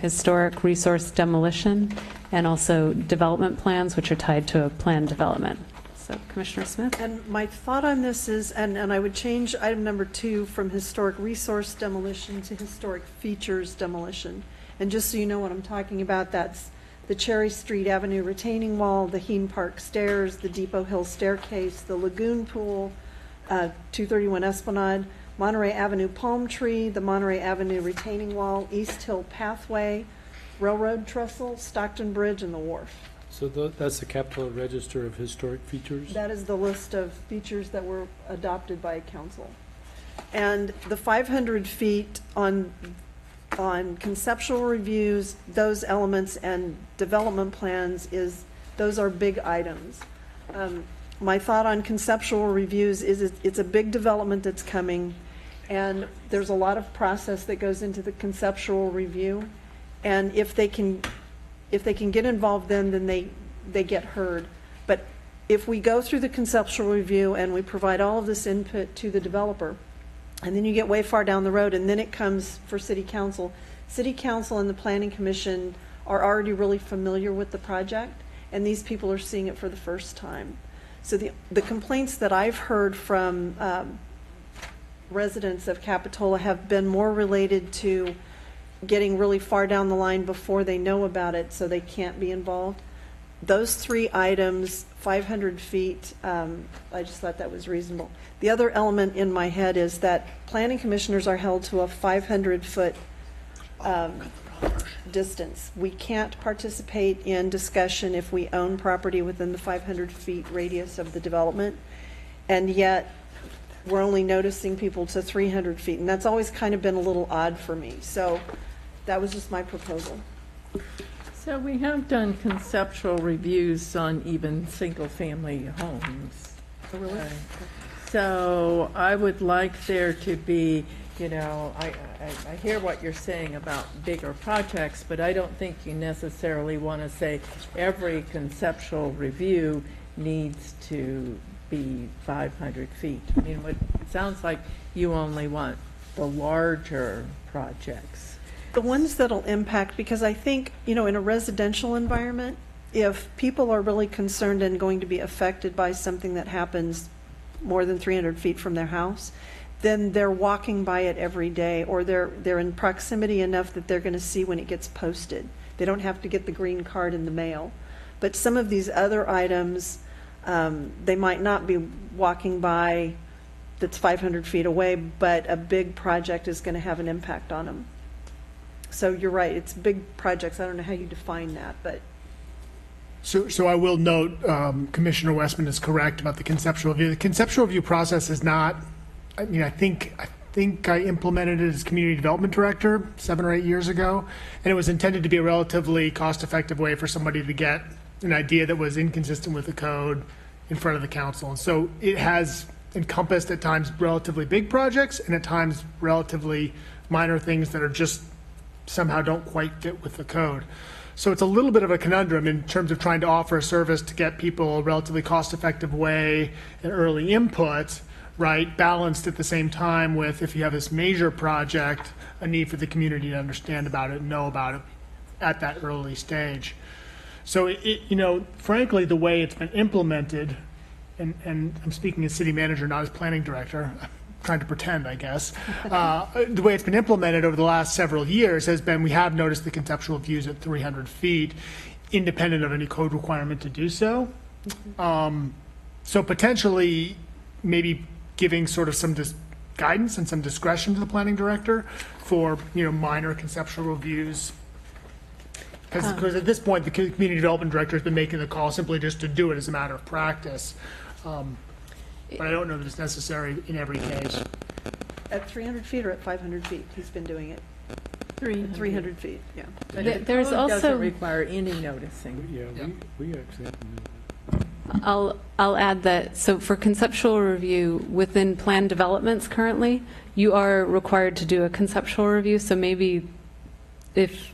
historic resource demolition, and also development plans, which are tied to a planned development. So, Commissioner Smith? And my thought on this is, and I would change item number 2 from historic resource demolition to historic features demolition. And just so you know what I'm talking about, that's the Cherry Street Avenue retaining wall, the Heen Park stairs, the Depot Hill staircase, the lagoon pool, 231 Esplanade, Monterey Avenue palm tree, the Monterey Avenue retaining wall, East Hill pathway, railroad trestle, Stockton Bridge, and the wharf. So that's the Capitol Register of Historic Features? That is the list of features that were adopted by council. And the 500 feet on conceptual reviews, those elements, and development plans those are big items. My thought on conceptual reviews is it's a big development that's coming, and there's a lot of process that goes into the conceptual review. And if they can get involved then they get heard. But if we go through the conceptual review and we provide all of this input to the developer, and then you get way far down the road, and then it comes for city council and the planning commission are already really familiar with the project, and these people are seeing it for the first time. So the complaints that I've heard from residents of Capitola have been more related to getting really far down the line before they know about it, so they can't be involved. Those 3 items, 500 feet, I just thought that was reasonable. The other element in my head is that planning commissioners are held to a 500-foot distance. We can't participate in discussion if we own property within the 500 feet radius of the development, and yet we're only noticing people to 300 feet, and that's always kind of been a little odd for me. So that was just my proposal. So we have done conceptual reviews on even single-family homes. Oh, really? So I would like there to be, you know, I hear what you're saying about bigger projects, but I don't think you necessarily want to say every conceptual review needs to be 500 feet. I mean, it sounds like you only want the larger projects. The ones that'll impact, because I think, you know, in a residential environment, if people are really concerned and going to be affected by something that happens more than 300 feet from their house, then they're walking by it every day, or they're in proximity enough that they're going to see when it gets posted. They don't have to get the green card in the mail. But some of these other items, they might not be walking by that's 500 feet away, but a big project is going to have an impact on them. So you're right, it's big projects. I don't know how you define that, but. So I will note, Commissioner Westman is correct about the conceptual review. The conceptual review process is not, I mean, I think I implemented it as community development director 7 or 8 years ago, and it was intended to be a relatively cost-effective way for somebody to get an idea that was inconsistent with the code in front of the council. And so it has encompassed at times relatively big projects and at times relatively minor things that are just somehow don't quite fit with the code. So it's a little bit of a conundrum in terms of trying to offer a service to get people a relatively cost-effective way and early input, right, balanced at the same time with, if you have this major project, a need for the community to understand about it and know about it at that early stage. So you know, frankly, the way it's been implemented, and I'm speaking as city manager, not as planning director, trying to pretend, I guess. The way it's been implemented over the last several years has been, we have noticed the conceptual views at 300 feet, independent of any code requirement to do so. So potentially, maybe giving sort of some guidance and some discretion to the planning director for, you know, minor conceptual reviews. Because at this point, the community development director has been making the call simply just to do it as a matter of practice. But I don't know that it's necessary in every case. At 300 feet or at 500 feet, he's been doing it. 300 feet, yeah. But the There's code also- doesn't require any noticing. Yeah, we actually have to I'll add that, so for conceptual review, within plan developments currently, you are required to do a conceptual review, so maybe if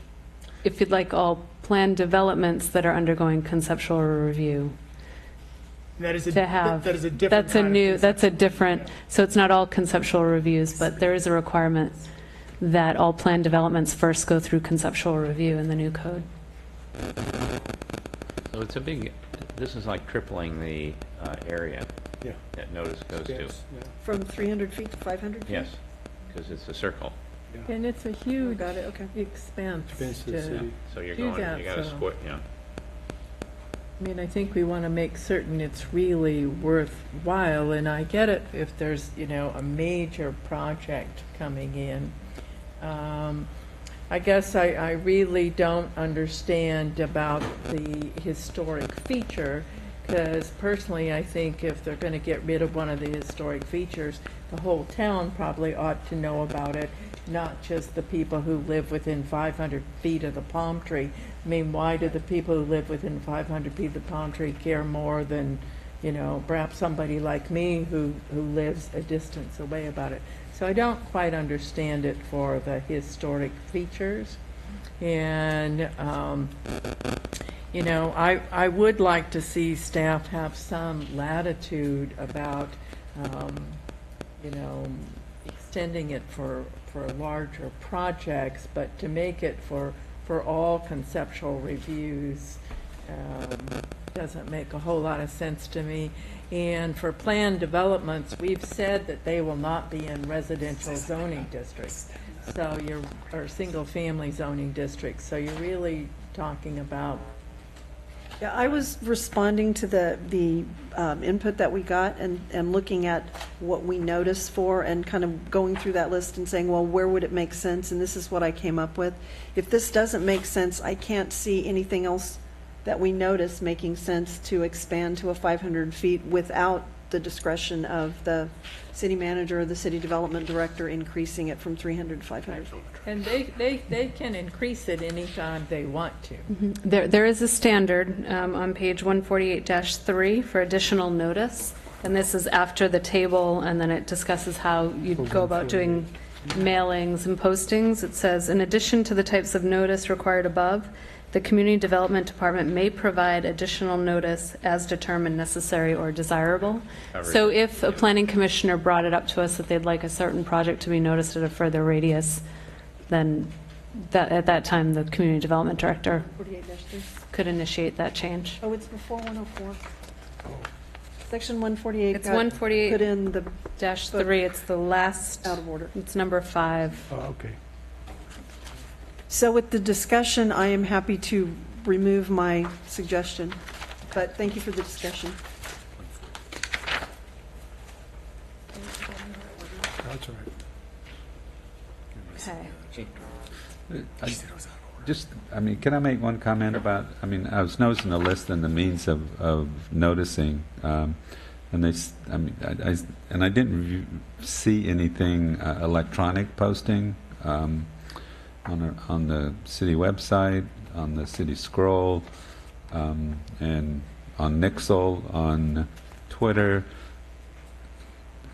you'd like all plan developments that are undergoing conceptual review, That is a, to have. that is a different That's a kind of new, conceptual- that's a different, so it's not all conceptual reviews, but there is a requirement that all plan developments first go through conceptual review in the new code. So it's a big, this is like tripling the area Yeah. that notice goes to. Yes, yeah. From 300 feet to 500 feet? Yes, because it's a circle. And it's a Oh, huge got it, okay. expense Expense to the to, city. So you're Do going, that, you got to so- split, yeah. I mean, I think we want to make certain it's really worthwhile, and I get it if there's, you know, a major project coming in. I guess I really don't understand about the historic feature, because personally, I think if they're going to get rid of one of the historic features, the whole town probably ought to know about it, not just the people who live within 500 feet of the palm tree. I mean, why do the people who live within 500 feet of the palm tree care more than, you know, perhaps somebody like me who lives a distance away about it? So I don't quite understand it for the historic features. And, you know, I would like to see staff have some latitude about, you know, extending it for larger projects, but to make it for all conceptual reviews doesn't make a whole lot of sense to me. And for planned developments, we've said that they will not be in residential zoning districts, so or single-family zoning districts. So you're really talking about. Yeah, I was responding to the input that we got and looking at what we noticed for and kind of going through that list and saying, well, where would it make sense? And this is what I came up with. If this doesn't make sense, I can't see anything else that we notice making sense to expand to a 500 feet without the discretion of the city manager or the city development director increasing it from 300 to 500 feet. And they can increase it anytime they want to. There is a standard on page 148-3 for additional notice, and this is after the table, and then it discusses how you'd go about doing mailings and postings. It says, in addition to the types of notice required above, the Community Development Department may provide additional notice as determined necessary or desirable. So if a planning commissioner brought it up to us that they'd like a certain project to be noticed at a further radius, then at that time the Community Development Director 48-3. could initiate that change. Oh, it's before 104. Section 148. It's got 148 Put in the -3, it's the last, out of order. it's number 5. Oh, okay. So with the discussion, I am happy to remove my suggestion, but thank you for the discussion. That's all right. Okay. I mean, can I make one comment about, I mean, I was noticing the list and the means of noticing, and I didn't see anything electronic posting on the city website, on the city scroll, and on Nixle, on Twitter.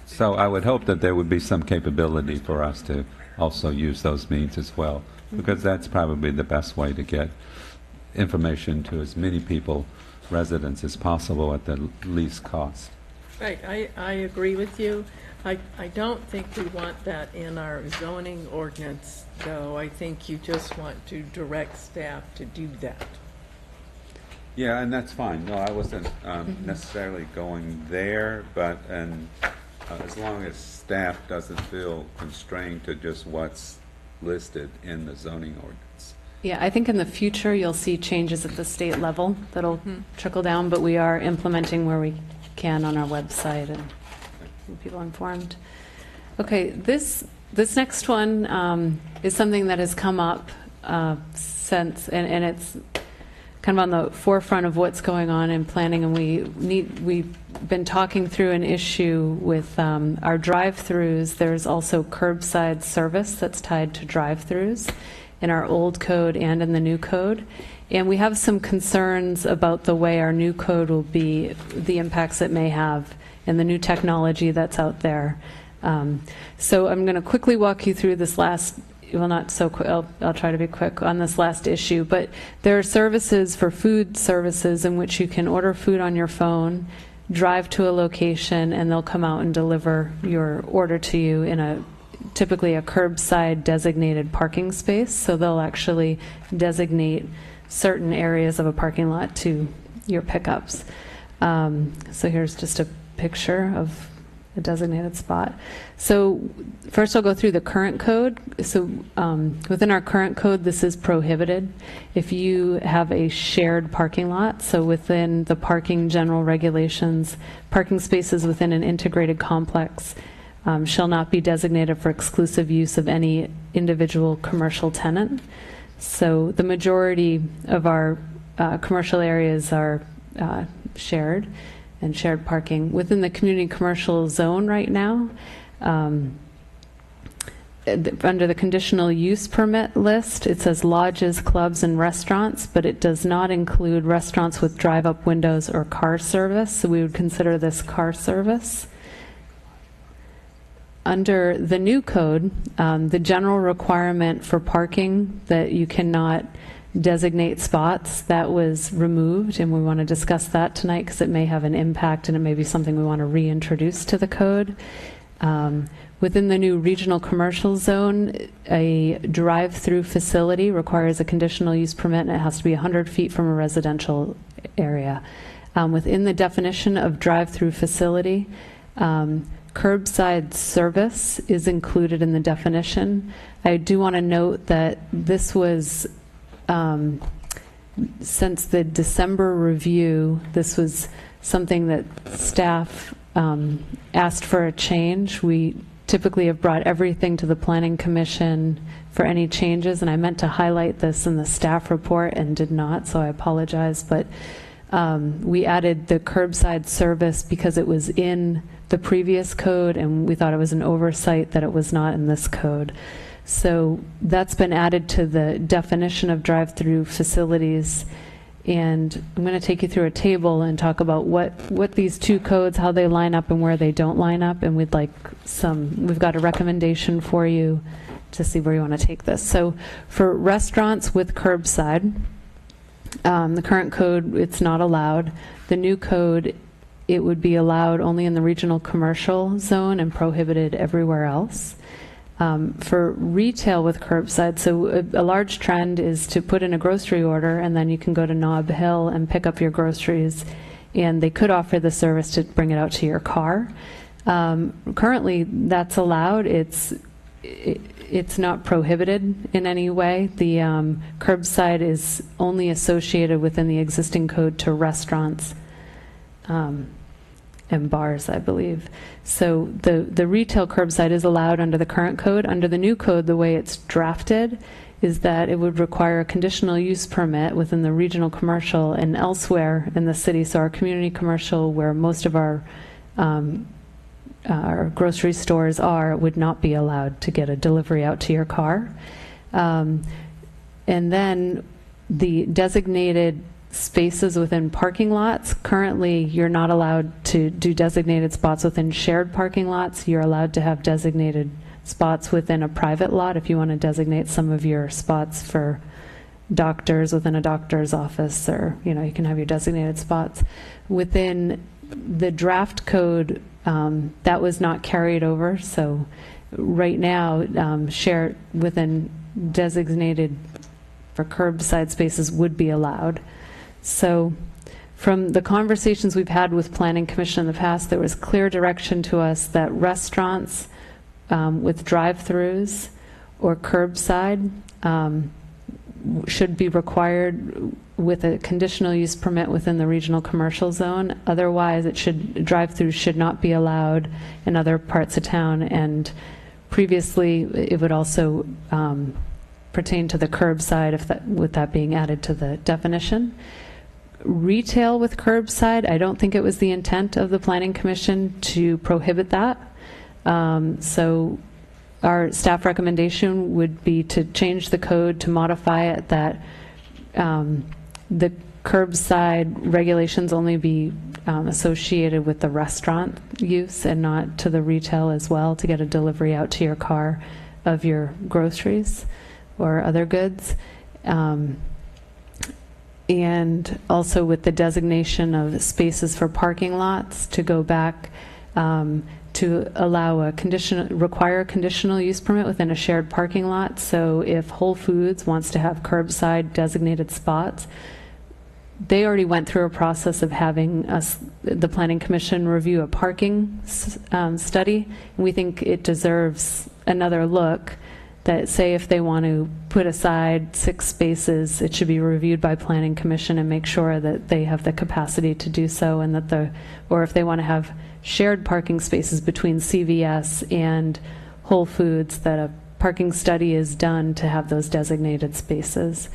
So I would hope that there would be some capability for us to also use those means as well, because that's probably the best way to get information to as many people, residents, as possible at the least cost. Right, I agree with you. I don't think we want that in our zoning ordinance, though. I think you just want to direct staff to do that. Yeah, and that's fine. No, I wasn't necessarily going there, but as long as staff doesn't feel constrained to just what's listed in the zoning ordinance. Yeah, I think in the future you'll see changes at the state level that'll trickle down, but we are implementing where we can on our website and keep people informed. Okay, this next one is something that has come up since, and it's kind of on the forefront of what's going on in planning, and we've been talking through an issue with our drive-throughs. There's also curbside service that's tied to drive-throughs in our old code and in the new code. And we have some concerns about the way our new code will be, the impacts it may have, and the new technology that's out there. So I'm going to quickly walk you through this last, well, not so quick, I'll try to be quick on this last issue, but there are services for food services in which you can order food on your phone, drive to a location, and they'll come out and deliver your order to you in typically a curbside designated parking space. So they'll actually designate certain areas of a parking lot to your pickups. So here's just a picture of a designated spot. So first I'll go through the current code. So within our current code, this is prohibited. If you have a shared parking lot, so within the parking general regulations, parking spaces within an integrated complex shall not be designated for exclusive use of any individual commercial tenant. So the majority of our commercial areas are shared and shared parking. Within the community commercial zone right now, under the conditional use permit list, it says lodges, clubs, and restaurants, but it does not include restaurants with drive-up windows or car service, so we would consider this car service. under the new code, the general requirement for parking that you cannot designate spots, that was removed, and we want to discuss that tonight because it may have an impact and it may be something we want to reintroduce to the code. Within the new regional commercial zone, a drive-through facility requires a conditional use permit, and it has to be 100 feet from a residential area. Within the definition of drive-through facility, curbside service is included in the definition. I do want to note that this was, since the December review, this was something that staff asked for a change. We typically have brought everything to the Planning Commission for any changes, and I meant to highlight this in the staff report and did not, so I apologize, but we added the curbside service because it was in the previous code, and we thought it was an oversight that it was not in this code. So that's been added to the definition of drive-through facilities. And I'm going to take you through a table and talk about what these two codes, how they line up and where they don't line up. And we'd like we've got a recommendation for you to see where you want to take this. So for restaurants with curbside, the current code, it's not allowed. The new code, it would be allowed only in the regional commercial zone and prohibited everywhere else. For retail with curbside, so a large trend is to put in a grocery order and then you can go to Nob Hill and pick up your groceries, and they could offer the service to bring it out to your car. Currently, that's allowed. It's not prohibited in any way. The curbside is only associated within the existing code to restaurants and bars, I believe. So the retail curbside is allowed under the current code. Under the new code, the way it's drafted is that it would require a conditional use permit within the regional commercial and elsewhere in the city. So our community commercial, where most of our grocery stores are, would not be allowed to get a delivery out to your car. And then the designated spaces within parking lots, currently you're not allowed to do designated spots within shared parking lots. You're allowed to have designated spots within a private lot if you want to designate some of your spots for doctors within a doctor's office, or you can have your designated spots. Within the draft code, that was not carried over, so right now share within designated for curbside spaces would be allowed. So from the conversations we've had with Planning Commission in the past, there was clear direction to us that restaurants with drive-throughs or curbside should be required with a conditional use permit within the regional commercial zone. Otherwise, drive-throughs should not be allowed in other parts of town. And previously, it would also pertain to the curbside, with that being added to the definition. Retail with curbside, I don't think it was the intent of the Planning Commission to prohibit that. So our staff recommendation would be to change the code to modify it that the curbside regulations only be associated with the restaurant use and not to the retail as well, to get a delivery out to your car of your groceries or other goods. And also with the designation of spaces for parking lots to go back to allow require a conditional use permit within a shared parking lot. So if Whole Foods wants to have curbside designated spots, they already went through a process of having the Planning Commission review a parking study. And we think it deserves another look. That say if they want to put aside 6 spaces, it should be reviewed by Planning Commission and make sure that they have the capacity to do so, and that or if they want to have shared parking spaces between CVS and Whole Foods, that a parking study is done to have those designated spaces,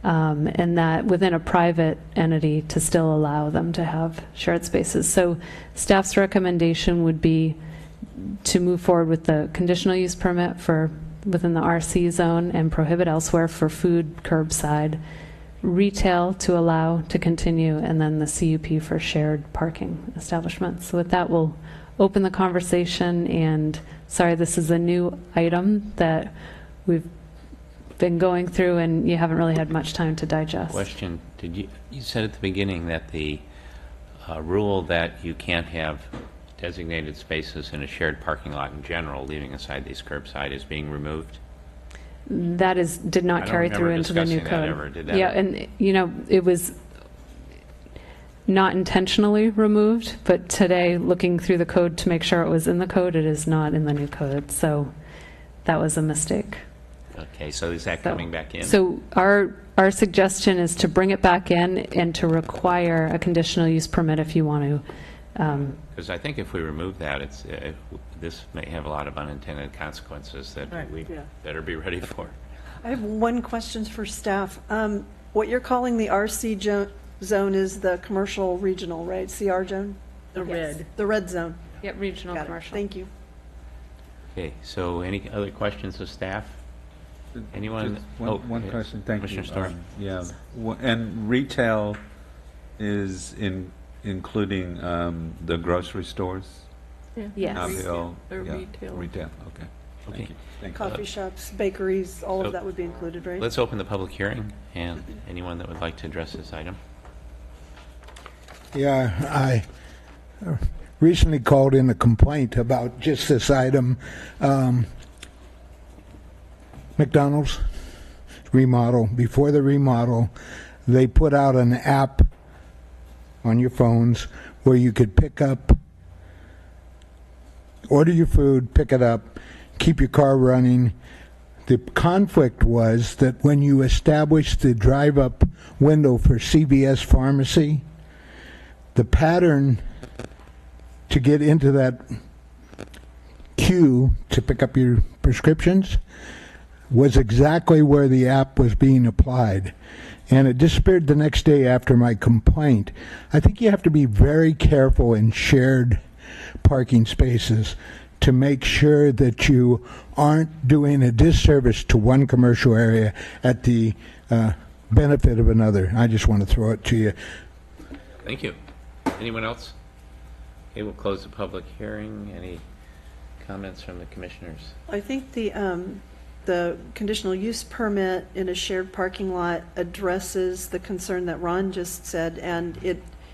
and that within a private entity to still allow them to have shared spaces. So staff's recommendation would be to move forward with the conditional use permit for within the RC zone and prohibit elsewhere for food curbside, retail to allow to continue, and then the CUP for shared parking establishments. So with that, we'll open the conversation and sorry, this is a new item that we've been going through and you haven't really had much time to digest. Question, you said at the beginning that the rule that you can't have designated spaces in a shared parking lot in general, leaving aside these curbside, is being removed? That did not carry through into the new I don't remember discussing that code. ever. Did that Yeah, ever? and it was not intentionally removed, but today, looking through the code to make sure it was in the code, it is not in the new code. So that was a mistake. Okay, so is that coming back in? So our suggestion is to bring it back in and to require a conditional use permit if you want to. Because I think if we remove that, this may have a lot of unintended consequences that Right, we yeah. better be ready for. I have one question for staff. What you're calling the RC zone is the commercial regional, right? CR zone? The red. The red zone. Yeah, regional Got it. commercial. Thank you. Okay, so any other questions of staff? Anyone? Just Oh, one yeah. question, thank you. Commissioner Story. Yeah, and retail is including the grocery stores? Yes. Not Or yeah, retail. Retail, okay. Okay. Thank you. Thank you. Coffee shops, bakeries, all So- of that would be included, right? Let's open the public hearing, and anyone that would like to address this item? Yeah, I recently called in a complaint about just this item. McDonald's remodel, before the remodel, they put out an app on your phones where you could pick up, order your food, pick it up, keep your car running. The conflict was that when you established the drive-up window for CVS Pharmacy, the pattern to get into that queue to pick up your prescriptions was exactly where the app was being applied. And it disappeared the next day after my complaint. I think you have to be very careful in shared parking spaces to make sure that you aren't doing a disservice to one commercial area at the benefit of another. I just want to throw it to you. Thank you. Anyone else? Okay, we'll close the public hearing. Any comments from the commissioners? I think the conditional use permit in a shared parking lot addresses the concern that Ron just said, and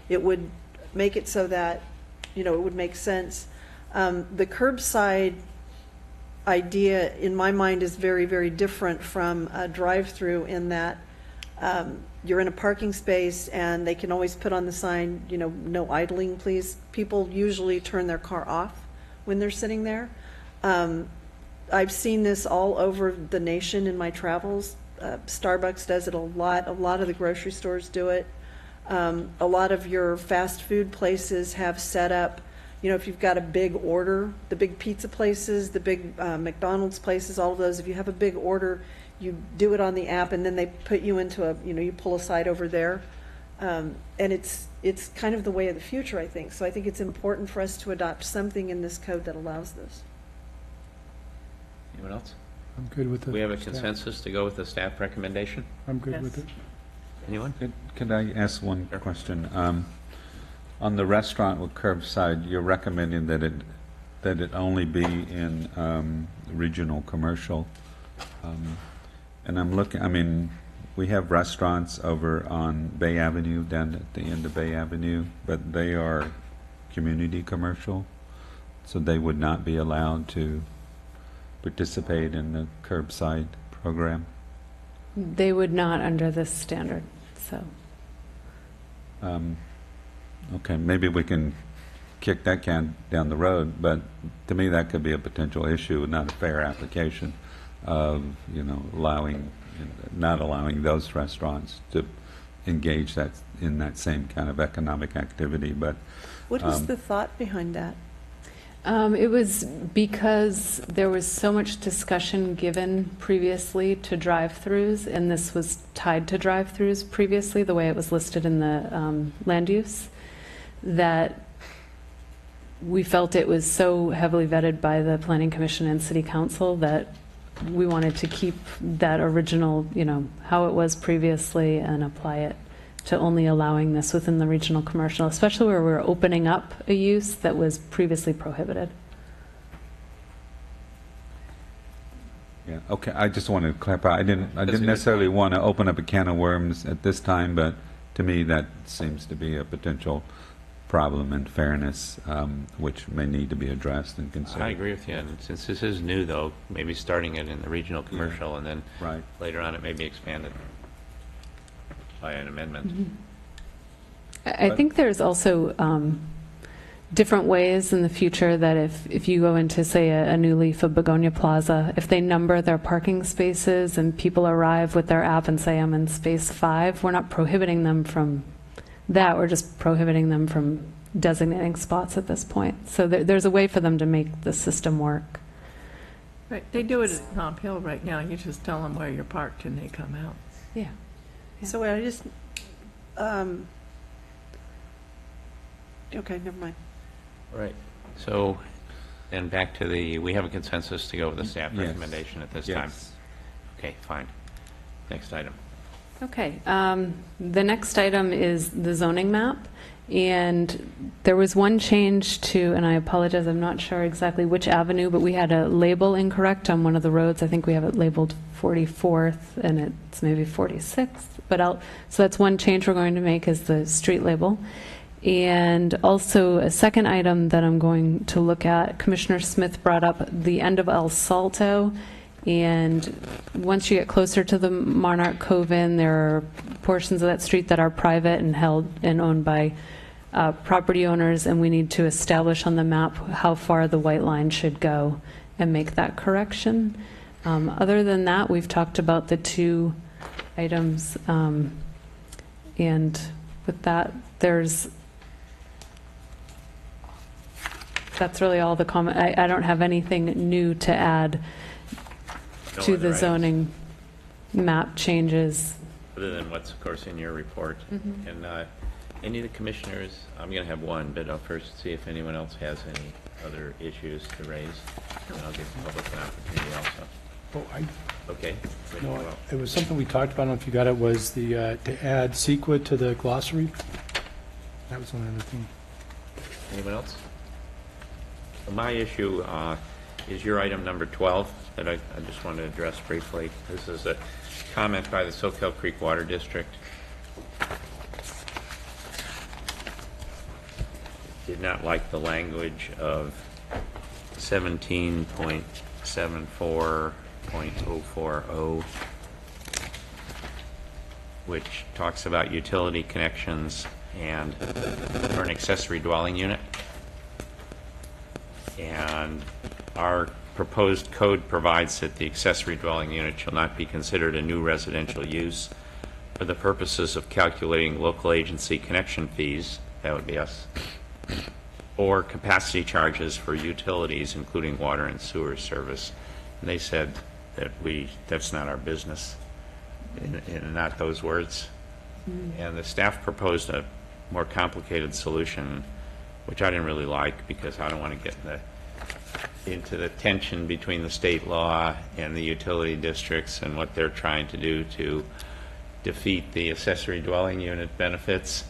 it would make it so that, it would make sense. The curbside idea, in my mind, is very, very different from a drive-through in that you're in a parking space and they can always put on the sign, no idling, please. People usually turn their car off when they're sitting there. I've seen this all over the nation in my travels. Starbucks does it a lot. A lot of the grocery stores do it. A lot of your fast food places have set up, if you've got a big order, the big pizza places, the big McDonald's places, all of those, if you have a big order, you do it on the app and then they put you into you pull aside over there. And it's kind of the way of the future, I think. So I think it's important for us to adopt something in this code that allows this. Anyone else? I'm good with it. We have a consensus to go with the staff recommendation? I'm good Yes. with it. Anyone? Could I ask one question? On the restaurant with curbside, you're recommending that it only be in regional commercial. And I'm looking, we have restaurants over on Bay Avenue, down at the end of Bay Avenue, but they are community commercial, so they would not be allowed to participate in the curbside program. They would not under this standard, so. Okay, maybe we can kick that can down the road, but to me that could be a potential issue, not a fair application of, not allowing those restaurants to engage in that same kind of economic activity. But What was the thought behind that? It was because there was so much discussion given previously to drive-throughs, and this was tied to drive-throughs previously, the way it was listed in the land use, that we felt it was so heavily vetted by the Planning Commission and City Council that we wanted to keep that original, how it was previously and apply it to only allowing this within the regional commercial, especially where we're opening up a use that was previously prohibited. Yeah, okay, I just want to clarify, I didn't That's a good necessarily point. want to open up a can of worms at this time, but to me, that seems to be a potential problem in fairness, which may need to be addressed and considered. I agree with you, and since this is new, though, maybe starting it in the regional commercial, and then Right. later on, it may be expanded by an amendment. I think there's also different ways in the future that if you go into, say, a new leaf of Begonia Plaza, if they number their parking spaces and people arrive with their app and say, I'm in space 5, we're not prohibiting them from that. We're just prohibiting them from designating spots at this point. So there's a way for them to make the system work. Right, they do it at Nob Hill right now. You just tell them where you're parked and they come out. Yeah. So I just, okay, never mind. Right. So, then back to we have a consensus to go with the staff Yes. recommendation at this time. Yes. Okay, fine. Next item. Okay, the next item is the zoning map, and there was one change to, and I apologize, I'm not sure exactly which avenue, but we had a label incorrect on one of the roads. I think we have it labeled 44th, and it's maybe 46th, but so that's one change we're going to make is the street label. And also a second item that I'm going to look at, Commissioner Smith brought up the end of El Salto. And once you get closer to the Monarch Cove Inn, there are portions of that street that are private and held and owned by property owners, and we need to establish on the map how far the white line should go and make that correction. Other than that, we've talked about the two items, and with that, that's really all the comment. I don't have anything new to add No to other the items, zoning map changes. other than what's, of course, in your report. And any of the commissioners, I'm going to have one, but I'll first see if anyone else has any other issues to raise, and I'll give the public an opportunity also. Oh, Okay? no, Well, it was something we talked about, I don't know if you got it, was the, to add CEQA to the glossary. That was one of the things. Anyone else? My issue is your item number 12 that I just want to address briefly. This is a comment by the Soquel Creek Water District. Did not like the language of 17.74.040, which talks about utility connections and for an accessory dwelling unit. And our proposed code provides that the accessory dwelling unit shall not be considered a new residential use for the purposes of calculating local agency connection fees, that would be us, or capacity charges for utilities, including water and sewer service. And they said that that's not our business, in not those words. And the staff proposed a more complicated solution, which I didn't really like because I don't want to get into the tension between the state law and the utility districts and what they're trying to do to defeat the accessory dwelling unit benefits.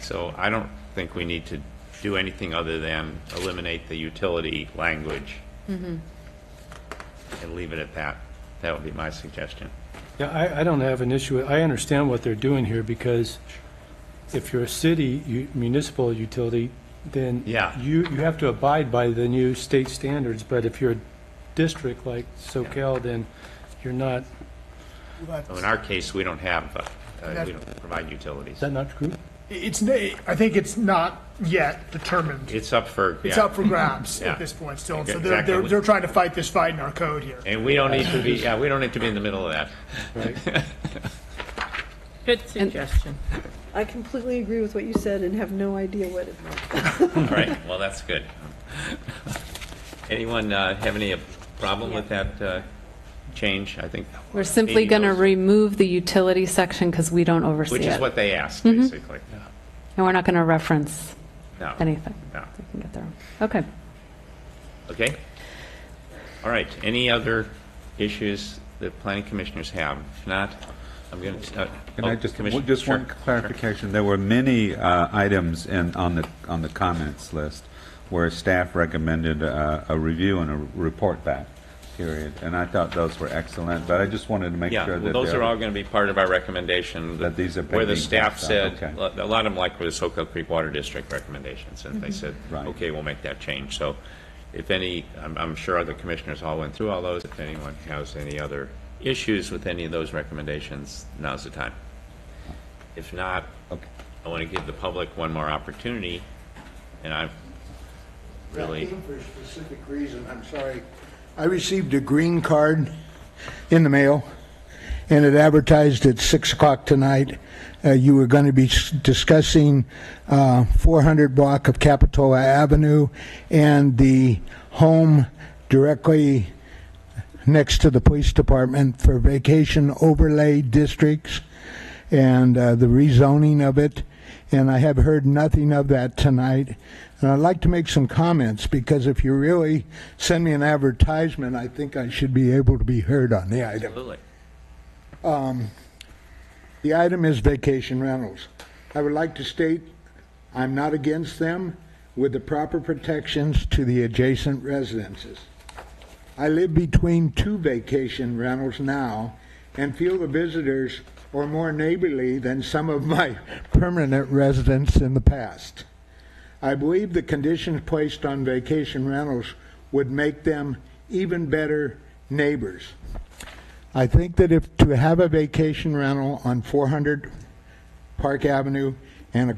So I don't think we need to do anything other than eliminate the utility language and leave it at that. That would be my suggestion. Yeah, I don't have an issue with, I understand what they're doing here, because if you're a city municipal utility, then Yeah. you have to abide by the new state standards, but if you're a district like Soquel, then you're not. So in our case, we don't have, we don't provide utilities. Is that not true? I think it's not yet determined. It's up for, It's yeah. up for grabs Yeah. at this point still. So Exactly. they're trying to fight this fight in our code here. And we don't need to be, we don't need to be in the middle of that. Good suggestion. I completely agree with what you said and have no idea what it meant. All right, well, that's good. Anyone have any problem with that change? I think. We're simply Amy going to knows, remove the utility section because we don't oversee which it. is what they asked, basically. And we're not going to reference No. anything. No. They can get their own. Okay. Okay? All right, any other issues that planning commissioners have? If not, I'm going to. Can I just one clarification? There were many items on the comments list where staff recommended a review and a report back period. And I thought those were excellent, but I just wanted to make Yeah, sure well, that those they're- are all going to be part of our recommendation. That these are Where the being staff passed said, on, okay. a lot of them like were the Soquel Creek Water District recommendations, and they said, Right. okay, we'll make that change. So if any, I'm sure other commissioners all went through all those. If anyone has any other issues with any of those recommendations, now's the time. If not, Okay. I want to give the public one more opportunity, and I've really, That came for a specific reason, I'm sorry. I received a green card in the mail, and it advertised at 6 o'clock tonight. You were going to be discussing 400 block of Capitola Avenue and the home directly next to the police department for vacation overlay districts and the rezoning of it. And I have heard nothing of that tonight. And I'd like to make some comments, because if you really send me an advertisement, I think I should be able to be heard on the item. absolutely. The item is vacation rentals. I would like to state I'm not against them with the proper protections to the adjacent residences. I live between 2 vacation rentals now and feel the visitors are more neighborly than some of my permanent residents in the past. I believe the conditions placed on vacation rentals would make them even better neighbors. I think that if to have a vacation rental on 400 Park Avenue and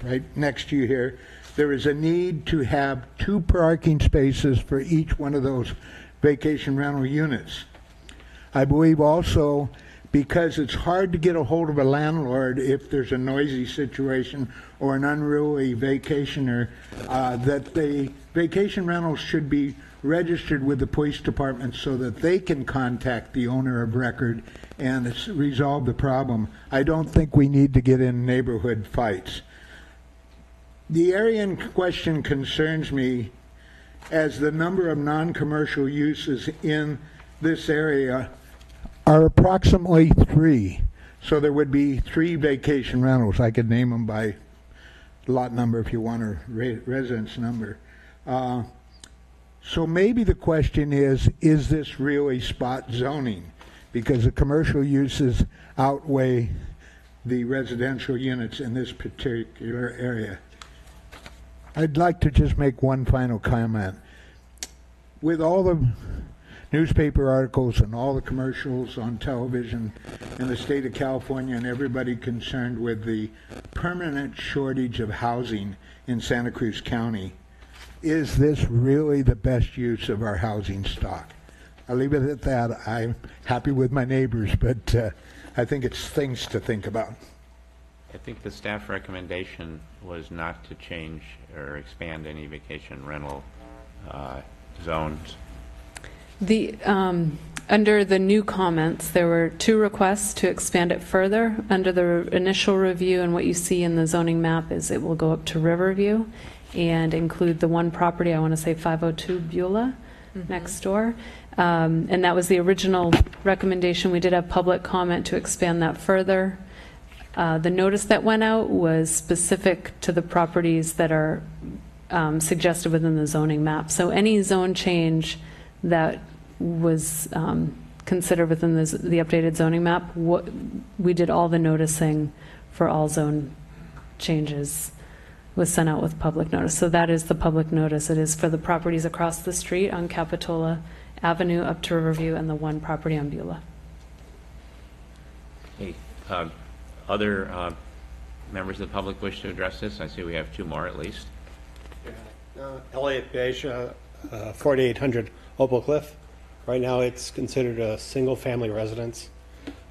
right next to you here, there is a need to have 2 parking spaces for each one of those vacation rental units. I believe also, because it's hard to get a hold of a landlord if there's a noisy situation or an unruly vacationer, that the vacation rentals should be registered with the police department so that they can contact the owner of record and resolve the problem. I don't think we need to get in neighborhood fights. The area in question concerns me, as the number of non-commercial uses in this area are approximately 3. So there would be 3 vacation rentals. I could name them by lot number if you want, or residence number. So maybe the question is this really spot zoning? Because the commercial uses outweigh the residential units in this particular area. I'd like to just make one final comment. With all the newspaper articles and all the commercials on television in the state of California and everybody concerned with the permanent shortage of housing in Santa Cruz County, is this really the best use of our housing stock? I'll leave it at that. I'm happy with my neighbors, but I think it's things to think about. I think the staff recommendation was not to change or expand any vacation rental zones. The, under the new comments, there were 2 requests to expand it further. Under the initial review, and what you see in the zoning map is it will go up to Riverview and include the one property, I want to say 502 Beulah, next door. And that was the original recommendation. We did have public comment to expand that further. The notice that went out was specific to the properties that are suggested within the zoning map. So any zone change that was considered within the updated zoning map, we did all the noticing for all zone changes was sent out with public notice. So that is the public notice. It is for the properties across the street on Capitola Avenue up to Riverview and the one property on Beulah. Hey, other members of the public wish to address this? I see we have 2 more at least. Elliot Beige, 4800 Opal Cliff. Right now it's considered a single-family residence,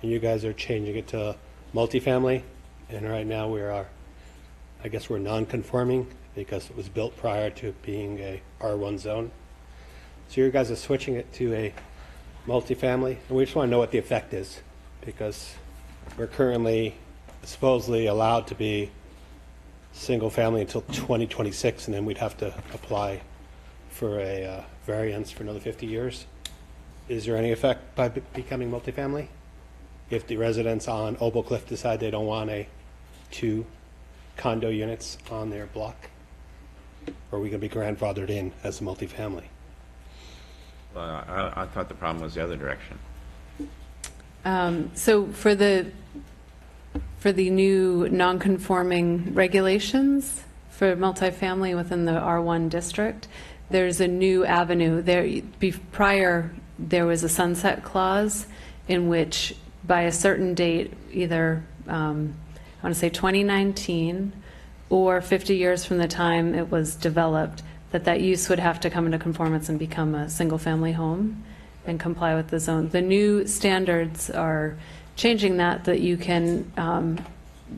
and you guys are changing it to multifamily. And right now we are, I guess we're non-conforming because it was built prior to being a R1 zone. So you guys are switching it to a multifamily, and we just want to know what the effect is, because we're currently supposedly allowed to be single family until 2026, and then we'd have to apply for a variance for another 50 years. Is there any effect by becoming multifamily? If the residents on Opal Cliff decide they don't want 2 condo units on their block? Or are we going to be grandfathered in as a multifamily? I thought the problem was the other direction. So for the new non-conforming regulations for multifamily within the R1 district, there's a new avenue. Prior, there was a sunset clause in which by a certain date, either, I want to say 2019, or 50 years from the time it was developed, that use would have to come into conformance and become a single-family home and comply with the zone. The new standards are changing that you can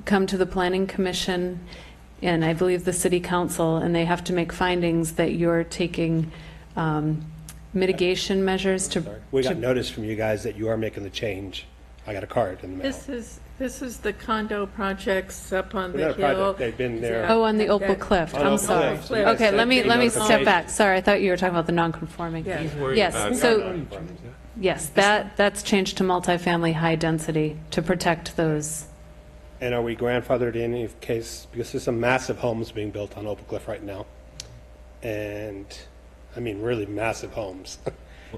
come to the Planning Commission and I believe the City Council, and they have to make findings that you're taking mitigation measures to... We got notice from you guys that you are making the change. I got a card in the mail. This is the condo projects up on They're the not a hill. project, they've been there. Oh, on the Opal Cliff. On I'm Opal sorry. Cliff. So you guys Okay, said let me getting step notification. back. Sorry, I thought you were talking about the non-conforming. Yeah. Yes, so, yes, that's changed to multifamily high density to protect those. And are we grandfathered in case, because there's some massive homes being built on Opal Cliff right now. And, I mean, really massive homes.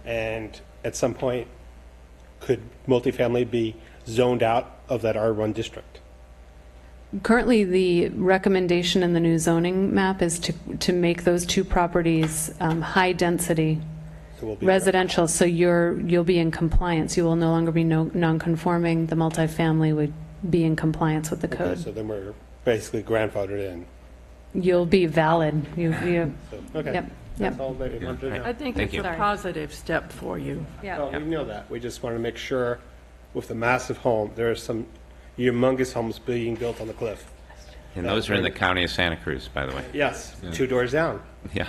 And at some point, could multifamily be zoned out of that R1 district? Currently, the recommendation in the new zoning map is to make those two properties high density So we'll be residential, so you'll be in compliance. You will no longer be non-conforming. The multifamily would be in compliance with the Okay, code. so then we're basically grandfathered in. You'll be valid. You, So, okay. yep, That's yep. all they wanted to know. I think Thank it's you. a positive step for you. Oh, we know that. We just want to make sure with the massive home, there are some humongous homes being built on the cliff. And those are in the county of Santa Cruz, by the way. Yes, 2 doors down. Yeah.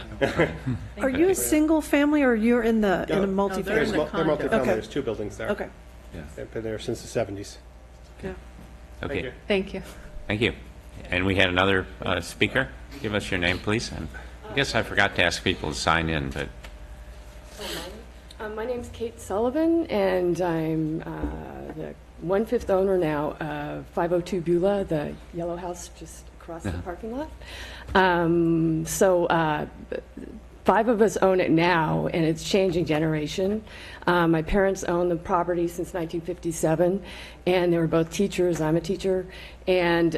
Are you a single family or you're in a they're multifamily? in the They're condo. multifamily. Okay. There's 2 buildings there. Okay. They've been there since the 70s. Okay, you. Thank you. thank you. And we had another speaker. Give us your name, please. And I guess I forgot to ask people to sign in, but My name's Kate Sullivan, and I'm the 1/5 owner now of 502 Beulah, the yellow house just across the parking lot. So 5 of us own it now, and it's changing generation. My parents owned the property since 1957, and they were both teachers. I'm a teacher, and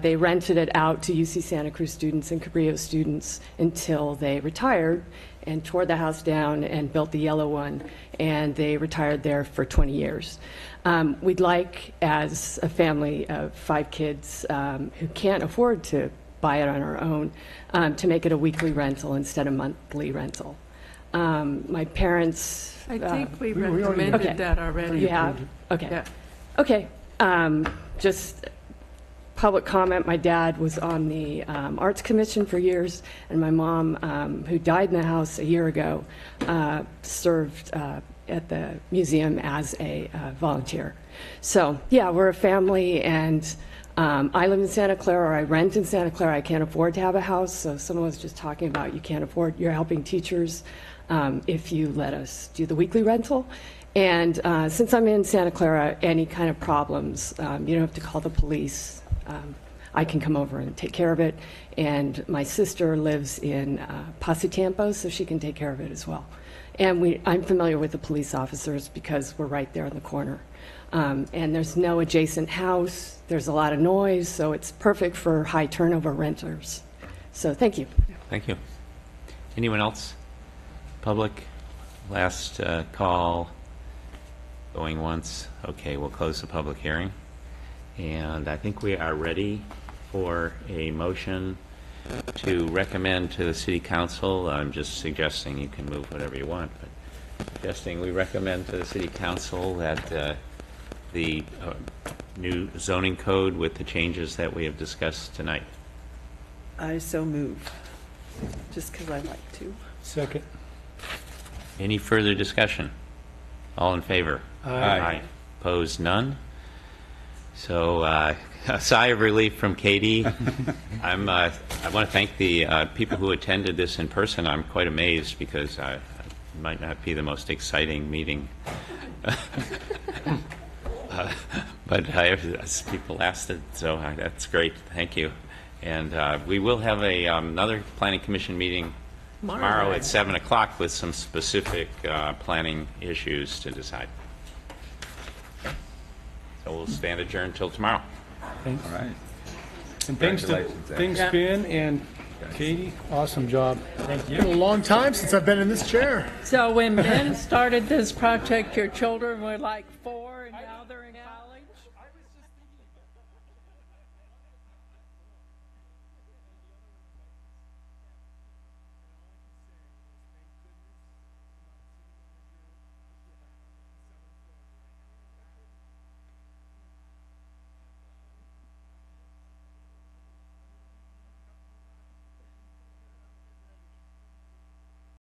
they rented it out to UC Santa Cruz students and Cabrillo students until they retired and tore the house down and built the yellow one, and they retired there for 20 years. We'd like, as a family of 5 kids who can't afford to buy it on our own, to make it a weekly rental instead of monthly rental. My parents... I think we we already- recommended Okay. that already. You have? Okay. Yeah. Okay. Just public comment, my dad was on the Arts Commission for years, and my mom, who died in the house a year ago, served at the museum as a volunteer. So, yeah, we're a family, and I live in Santa Clara, or I rent in Santa Clara. I can't afford to have a house, so someone was just talking about you can't afford, you're helping teachers if you let us do the weekly rental. And since I'm in Santa Clara, any kind of problems, you don't have to call the police. I can come over and take care of it. And my sister lives in Pasatiempo, so she can take care of it as well. And I'm familiar with the police officers because we're right there in the corner. And there's no adjacent house. There's a lot of noise, so it's perfect for high turnover renters. So thank you. thank you. Anyone else? Public? Last call. Going once. Okay, we'll close the public hearing. And I think we are ready for a motion to recommend to the City Council. I'm just suggesting you can move whatever you want, but suggesting we recommend to the City Council that the new zoning code with the changes that we have discussed tonight. I so move, just because I like to. Second. Any further discussion? All in favor? Aye. Opposed? None? So a sigh of relief from Katie. I want to thank the people who attended this in person. I'm quite amazed because it might not be the most exciting meeting. But people lasted, so that's great. Thank you. And we will have another Planning Commission meeting tomorrow at 7 o'clock with some specific planning issues to decide. So we'll stand adjourned until tomorrow. Thanks. All right. And thanks to Congratulations, Ed. Ben and Katie. Awesome job. It's been a long time since I've been in this chair. So when Ben started this project, your children were like 4 and now they're in college?